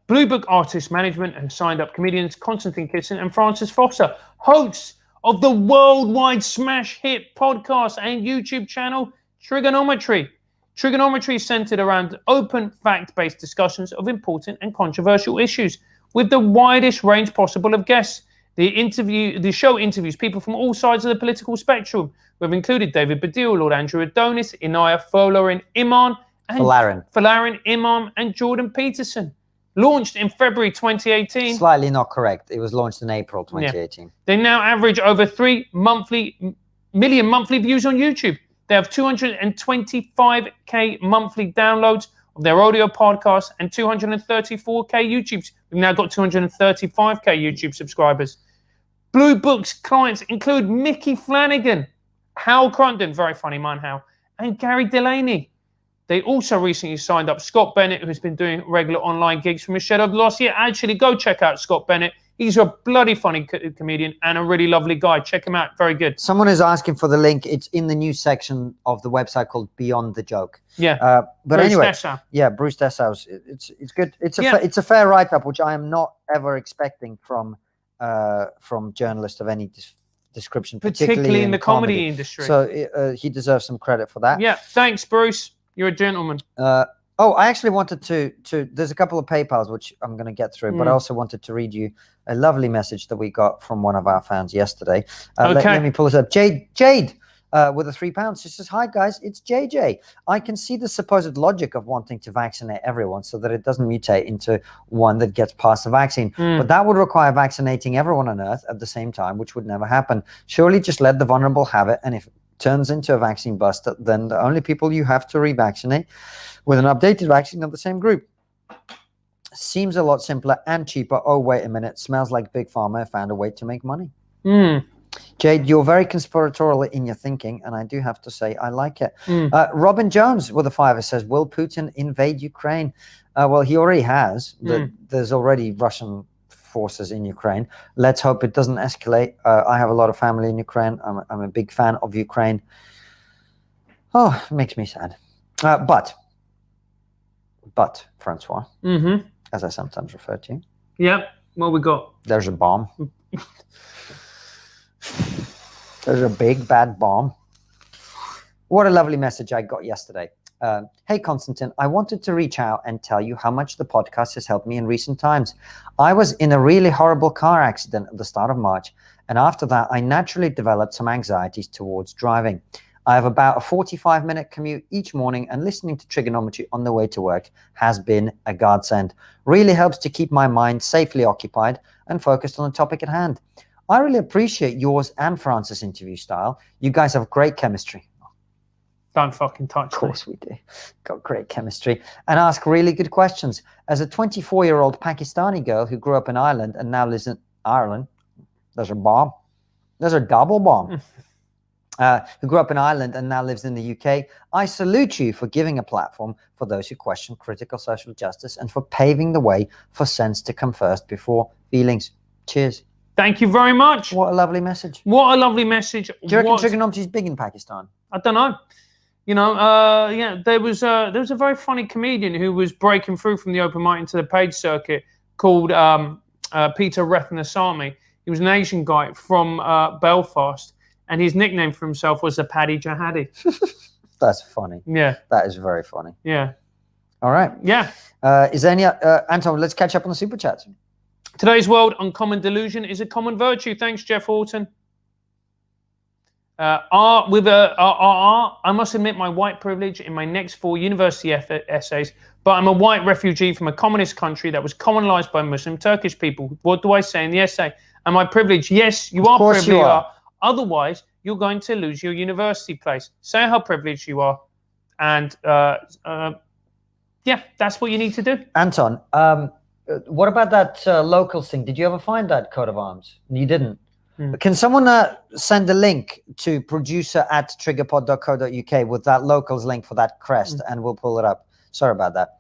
Blue Book Artist Management has signed up comedians Konstantin Kisin and Francis Foster, hosts of the worldwide smash hit podcast and YouTube channel Trigonometry. Trigonometry is centered around open, fact-based discussions of important and controversial issues with the widest range possible of guests. The show interviews people from all sides of the political spectrum. We've included David Baddiel, Lord Andrew Adonis, Inaya Folarin Imam, and Jordan Peterson. Launched in February 2018. Slightly not correct. It was launched in April 2018. Yeah. They now average over 3 million monthly views on YouTube. They have 225k monthly downloads of their audio podcast and 234k YouTubes. We've now got 235k YouTube subscribers. Blue Book's clients include Mickey Flanagan, Hal Crunden, very funny man, Hal, and Gary Delaney. They also recently signed up Scott Bennett, who's been doing regular online gigs from his shed over the last year. Actually, go check out Scott Bennett. He's a bloody funny comedian and a really lovely guy. Check him out. Very good. Someone is asking for the link. It's in the news section of the website called Beyond the Joke. Yeah. But Bruce anyway, Dessau. yeah, Bruce Dessau's. It's good. It's a fair write-up, which I am not ever expecting from journalists of any description, particularly in the comedy industry. So he deserves some credit for that. Yeah. Thanks, Bruce. You're a gentleman. Oh, I actually wanted to there's a couple of PayPals which I'm going to get through, but I also wanted to read you a lovely message that we got from one of our fans yesterday. Let me pull this up. Jade with the £3. She says, "Hi guys, it's JJ. I can see the supposed logic of wanting to vaccinate everyone so that it doesn't mutate into one that gets past the vaccine. But that would require vaccinating everyone on Earth at the same time, which would never happen. Surely just let the vulnerable have it, and if it turns into a vaccine bust, then the only people you have to revaccinate with an updated vaccine of the same group. Seems a lot simpler and cheaper. Oh, wait a minute. Smells like Big Pharma found a way to make money." Jade, you're very conspiratorial in your thinking, and I do have to say I like it. Robin Jones with a $5 says, "Will Putin invade Ukraine?" Well, he already has. There's already Russian forces in Ukraine. Let's hope it doesn't escalate. I have a lot of family in Ukraine. I'm a big fan of Ukraine. Oh, it makes me sad. But Francois, as I sometimes refer to you. Yeah, what we got? There's a bomb. There's a big bad bomb. What a lovely message I got yesterday. Hey, Konstantin, I wanted to reach out and tell you how much the podcast has helped me in recent times. I was in a really horrible car accident at the start of March, and after that, I naturally developed some anxieties towards driving. I have about a 45-minute commute each morning, and listening to Triggernometry on the way to work has been a godsend. Really helps to keep my mind safely occupied and focused on the topic at hand. I really appreciate yours and Francis' interview style. You guys have great chemistry. Don't fucking touch me. Of course we do. Got great chemistry. And ask really good questions. As a 24-year-old Pakistani girl who grew up in Ireland and now lives in Ireland, there's a bomb. There's a double bomb. Who grew up in Ireland and now lives in the UK, I salute you for giving a platform for those who question critical social justice and for paving the way for sense to come first before feelings. Cheers. Thank you very much. What a lovely message. What a lovely message. Do you reckon Triggernometry is big in Pakistan? I don't know. You know, yeah, there was a very funny comedian who was breaking through from the open mic into the paid circuit called Peter Rathnasamy. He was an Asian guy from Belfast, and his nickname for himself was the Paddy Jihadi. That's funny. Yeah. That is very funny. Yeah. All right. Yeah. Is there any, Anton, let's catch up on the super chats. Today's world, uncommon delusion is a common virtue. Thanks, Jeff Horton. I must admit my white privilege in my next 4 university essays, but I'm a white refugee from a communist country that was colonized by Muslim Turkish people. What do I say in the essay? Am I privileged? Yes, you are privileged. You are. Otherwise, you're going to lose your university place. Say how privileged you are. And yeah, that's what you need to do. Anton, what about that locals thing? Did you ever find that coat of arms? You didn't. Can someone send a link to producer@triggerpod.co.uk with that locals link for that crest, and we'll pull it up. Sorry about that.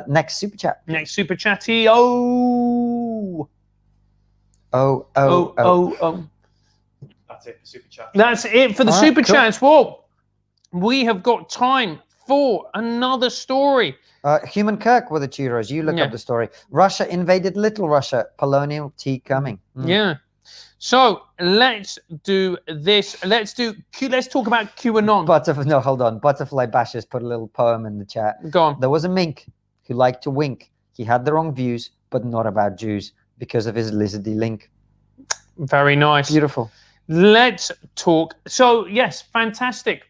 Next super chat. Next super chatty. Oh. That's it for super chat. That's it for the super chats. Well, we have got time for another story. Human Kirk with the Cheetos. You look up the story. Russia invaded Little Russia. Polonial tea coming. Yeah. So let's do this. Let's talk about QAnon. No, hold on. Butterfly Bashers put a little poem in the chat. Go on. There was a mink who liked to wink. He had the wrong views, but not about Jews because of his lizardy link. Very nice. Beautiful. Let's talk. So yes, fantastic.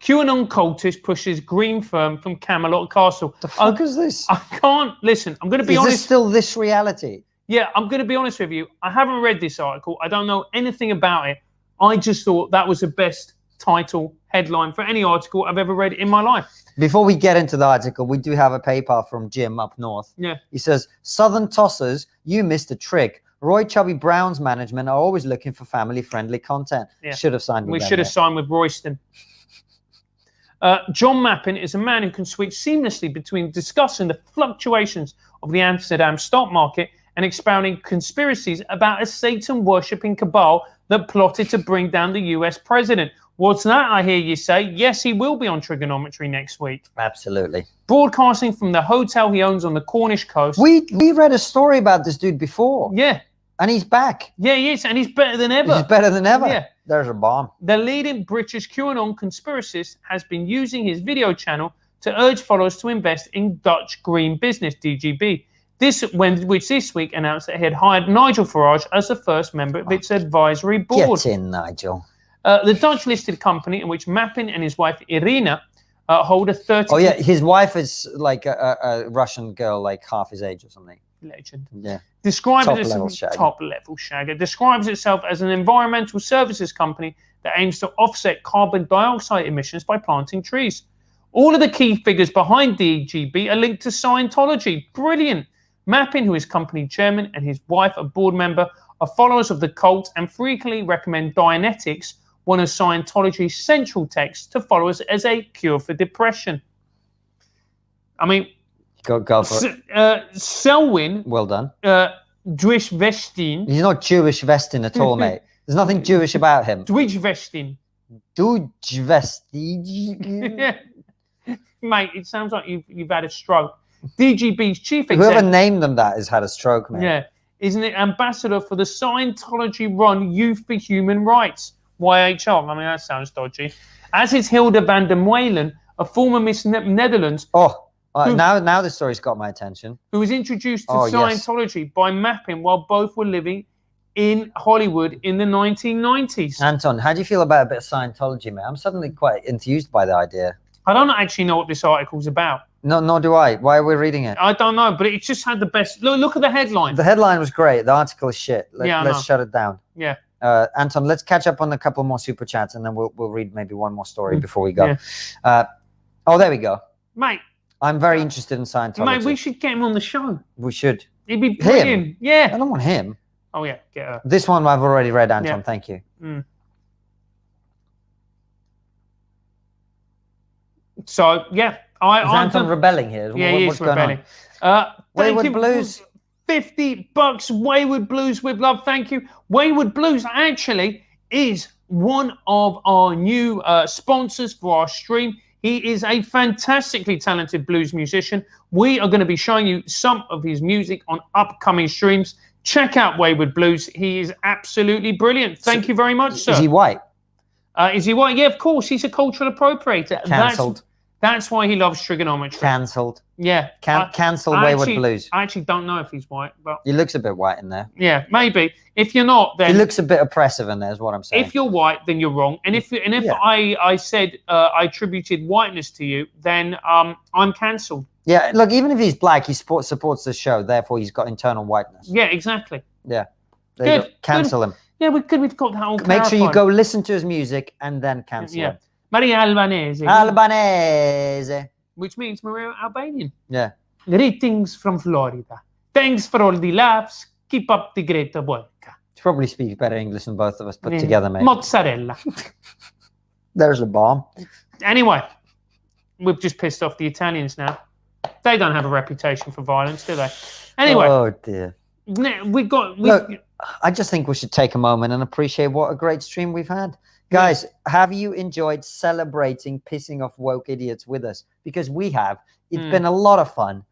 QAnon cultist pushes green firm from Camelot Castle. The fuck is this? I can't listen. I'm going to be honest. Is this still this reality? Yeah, I'm going to be honest with you. I haven't read this article. I don't know anything about it. I just thought that was the best title headline for any article I've ever read in my life. Before we get into the article, we do have a PayPal from Jim up north. Yeah. He says, Southern Tossers, you missed a trick. Roy Chubby Brown's management are always looking for family-friendly content. Yeah. Should have signed with We them, should have signed with Royston. John Mappin is a man who can switch seamlessly between discussing the fluctuations of the Amsterdam stock market and expounding conspiracies about a Satan-worshipping cabal that plotted to bring down the US president. What's that, I hear you say? Yes, he will be on Triggernometry next week. Absolutely. Broadcasting from the hotel he owns on the Cornish coast. We read a story about this dude before. Yeah. And he's back. Yeah, he is, and he's better than ever. He's better than ever. Yeah. There's a bomb. The leading British QAnon conspiracist has been using his video channel to urge followers to invest in Dutch green business, DGB. Which this week announced that it had hired Nigel Farage as the first member of its advisory board. Get in, Nigel. The Dutch-listed company in which Mappin and his wife Irina hold a 30... Oh, yeah, his wife is like a Russian girl, like half his age or something. Legend. Yeah. Top-level shagger. Describes itself as an environmental services company that aims to offset carbon dioxide emissions by planting trees. All of the key figures behind DGB are linked to Scientology. Brilliant. Mappin, who is company chairman, and his wife, a board member, are followers of the cult and frequently recommend Dianetics, one of Scientology's central texts, to followers as a cure for depression. I mean, go for it. Selwyn, well done, Dwijvestin. He's not Jewish vesting at all, mate. There's nothing Jewish about him. Dwijvestin. Dwijvestin. Mate, it sounds like you've had a stroke. DGB's chief Whoever executive. named them that has had a stroke, mate. Yeah. Isn't it ambassador for the Scientology-run Youth for Human Rights, YHR? I mean, that sounds dodgy. As is Hilda van der Meulen, a former Miss Netherlands. Now this story's got my attention. Who was introduced to Scientology by mapping while both were living in Hollywood in the 1990s. Anton, how do you feel about a bit of Scientology, mate? I'm suddenly quite enthused by the idea. I don't actually know what this article's about. No, nor do I. Why are we reading it? I don't know, but it just had the best. Look at the headline. The headline was great. The article is shit. Let's shut it down. Yeah. Anton, let's catch up on a couple more super chats, and then we'll read maybe one more story before we go. Yeah. There we go. Mate. I'm very interested in Scientology. Mate, we should get him on the show. We should. He'd be brilliant. Him? Yeah. I don't want him. Oh, yeah. Get her. This one I've already read, Anton. Yeah. Thank you. So, yeah. Is Anton rebelling here? Yeah, he is rebelling. Wayward Blues. $50 Wayward Blues with love. Thank you. Wayward Blues actually is one of our new sponsors for our stream. He is a fantastically talented blues musician. We are going to be showing you some of his music on upcoming streams. Check out Wayward Blues. He is absolutely brilliant. Thank you very much, sir. Is he white? Is he white? Yeah, of course. He's a cultural appropriator. Cancelled. That's why he loves trigonometry. Cancelled. Yeah. Cancelled Wayward Blues. I actually don't know if he's white, but he looks a bit white in there. Yeah, maybe. If you're not, then he looks a bit oppressive in there, is what I'm saying. If you're white, then you're wrong. And if I said I attributed whiteness to you, then I'm cancelled. Yeah, look, even if he's black, he supports the show. Therefore, he's got internal whiteness. Yeah, exactly. Yeah. Good. Cancel him. Yeah, we've got that all Make sure you go listen to his music and then cancel him. Maria Albanese. Albanese. Which means Maria Albanian. Yeah. Greetings from Florida. Thanks for all the laughs. Keep up the great work. She probably speaks better English than both of us put together, mate. Mozzarella. There's a bomb. Anyway, we've just pissed off the Italians now. They don't have a reputation for violence, do they? Anyway. Oh, dear. Look, I just think we should take a moment and appreciate what a great stream we've had. Guys, have you enjoyed celebrating pissing off woke idiots with us? Because we have. It's been a lot of fun.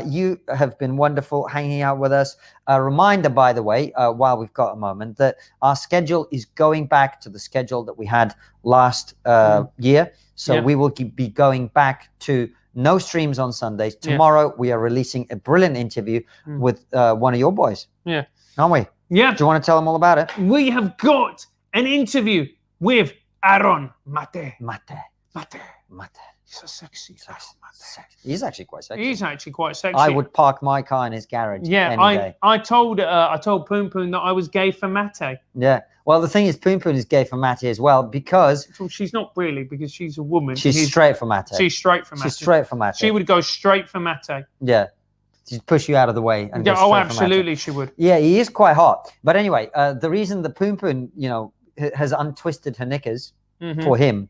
You have been wonderful hanging out with us. A reminder, by the way, while we've got a moment, that our schedule is going back to the schedule that we had last year. So we will be going back to no streams on Sundays. Tomorrow, we are releasing a brilliant interview with one of your boys. Yeah. Aren't we? Yeah. Do you want to tell them all about it? We have got an interview with Aaron Mate. He's so sexy. He's actually quite sexy. He's actually quite sexy. I would park my car in his garage. Yeah, any day. I told Poon Poon that I was gay for Mate. Yeah. Well, the thing is, Poon Poon is gay for Mate as well because... Well, she's not really, because she's a woman. She's straight for Mate. She's straight for Mate. She's straight for Mate. She would go straight for Mate. Yeah. She'd push you out of the way. And go straight absolutely, she would. Yeah, he is quite hot. But anyway, the reason the Poon Poon, has untwisted her knickers for him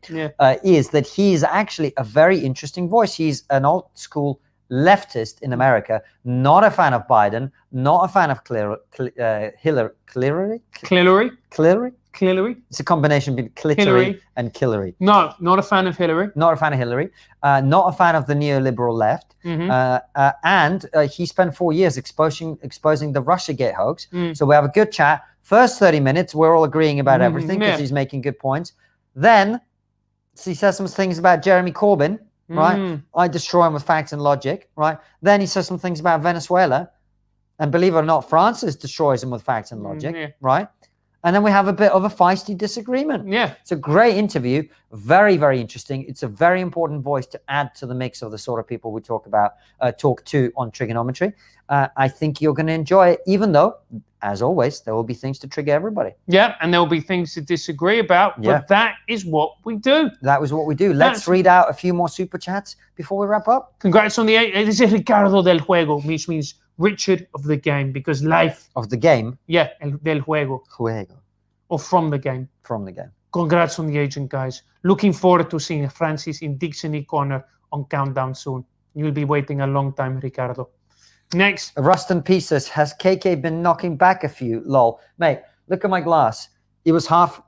is that he's actually a very interesting voice. He's an old school leftist in America, not a fan of Biden, not a fan of Hillary. It's a combination between clitory and Hillary. No, not a fan of Hillary. Not a fan of Hillary. Not a fan of the neoliberal left. And he spent 4 years exposing the Russiagate hoax. So we have a good chat. First 30 minutes, we're all agreeing about everything because he's making good points. Then he says some things about Jeremy Corbyn, right? I destroy him with facts and logic, right? Then he says some things about Venezuela. And believe it or not, Francis destroys him with facts and logic, right? And then we have a bit of a feisty disagreement. Yeah. It's a great interview. Very, very interesting. It's a very important voice to add to the mix of the sort of people we talk to on Trigonometry. I think you're going to enjoy it, even though, as always, there will be things to trigger everybody. Yeah, and there will be things to disagree about, but that is what we do. That was what we do. Let's read out a few more super chats before we wrap up. Congrats on the 8. This is Ricardo del Juego, which means Richard of the game, because life... Of the game? Yeah, del juego. Juego. Or from the game. From the game. Congrats on the agent, guys. Looking forward to seeing Francis in Dixie Corner on Countdown soon. You'll be waiting a long time, Ricardo. Next. Rustin P says, has KK been knocking back a few? Lol. Mate, look at my glass. It was half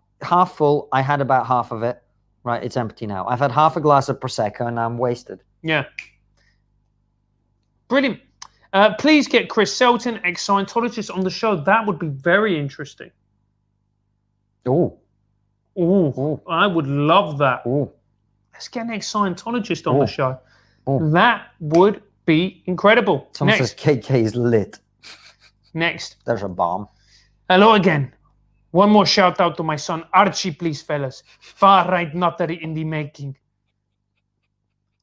full. I had about half of it. Right, it's empty now. I've had half a glass of Prosecco and I'm wasted. Yeah. Brilliant. Please get Chris Selton, ex-Scientologist, on the show. That would be very interesting. Oh. Ooh, I would love that. Ooh. Let's get an ex-Scientologist on the show. Ooh. That would be incredible. Someone Next. says KK is lit. Next. There's a bomb. Hello again. One more shout out to my son Archie, please, fellas. Far right notary in the making.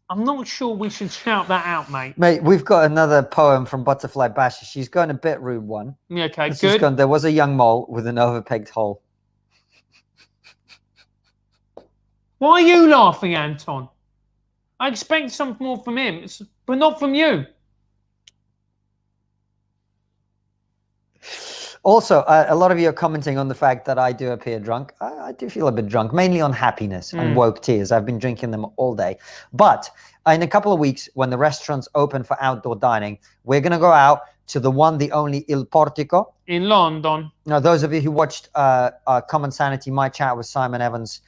I'm not sure we should shout that out, mate. Mate, we've got another poem from Butterfly Basher. She's going a bit rude one. Yeah, okay, She's good. gone, there was a young mole with an overpegged hole. Why are you laughing, Anton? I expect something more from him, but not from you. Also, a lot of you are commenting on the fact that I do appear drunk. I do feel a bit drunk, mainly on happiness and woke tears. I've been drinking them all day. But in a couple of weeks, when the restaurants open for outdoor dining, we're going to go out to the one, the only Il Portico. In London. Now, those of you who watched Common Sanity, my chat with Simon Evans,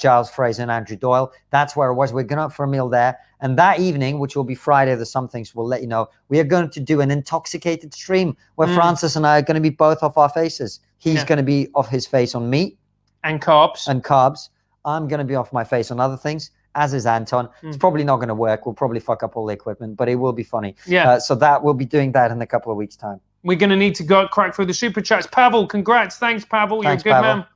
Giles Fraser and Andrew Doyle, that's where it was. We're going out for a meal there. And that evening, which will be Friday the somethings, we'll let you know, we are going to do an intoxicated stream where Francis and I are going to be both off our faces. He's going to be off his face on meat. And carbs. I'm going to be off my face on other things, as is Anton. It's probably not going to work. We'll probably fuck up all the equipment, but it will be funny. Yeah. So that we'll be doing that in a couple of weeks' time. We're going to need to go crack through the super chats. Pavel, congrats. Thanks, Pavel. Thanks, You're a good Pavel. man.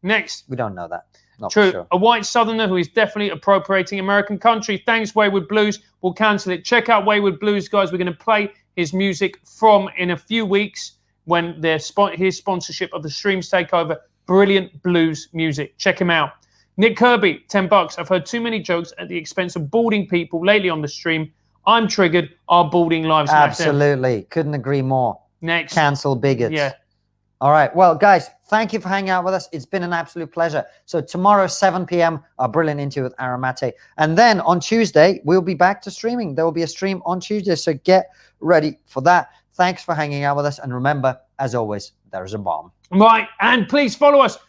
Next. We don't know that. Not True. for sure. A white southerner who is definitely appropriating American country. Thanks, Wayward Blues. We'll cancel it. Check out Wayward Blues, guys. We're going to play his music from in a few weeks when his sponsorship of the streams take over. Brilliant blues music. Check him out. Nick Kirby, $10. I've heard too many jokes at the expense of balding people lately on the stream. I'm triggered. Our balding lives matter. Absolutely. Couldn't agree more. Next. Cancel bigots. Yeah. All right. Well, guys, thank you for hanging out with us. It's been an absolute pleasure. So tomorrow, 7 p.m., our brilliant interview with Aramate. And then on Tuesday, we'll be back to streaming. There will be a stream on Tuesday. So get ready for that. Thanks for hanging out with us. And remember, as always, there is a bomb. Right. And please follow us.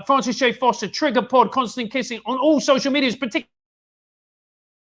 Francis J. Foster, Trigger Pod, Konstantin Kisin on all social medias, particularly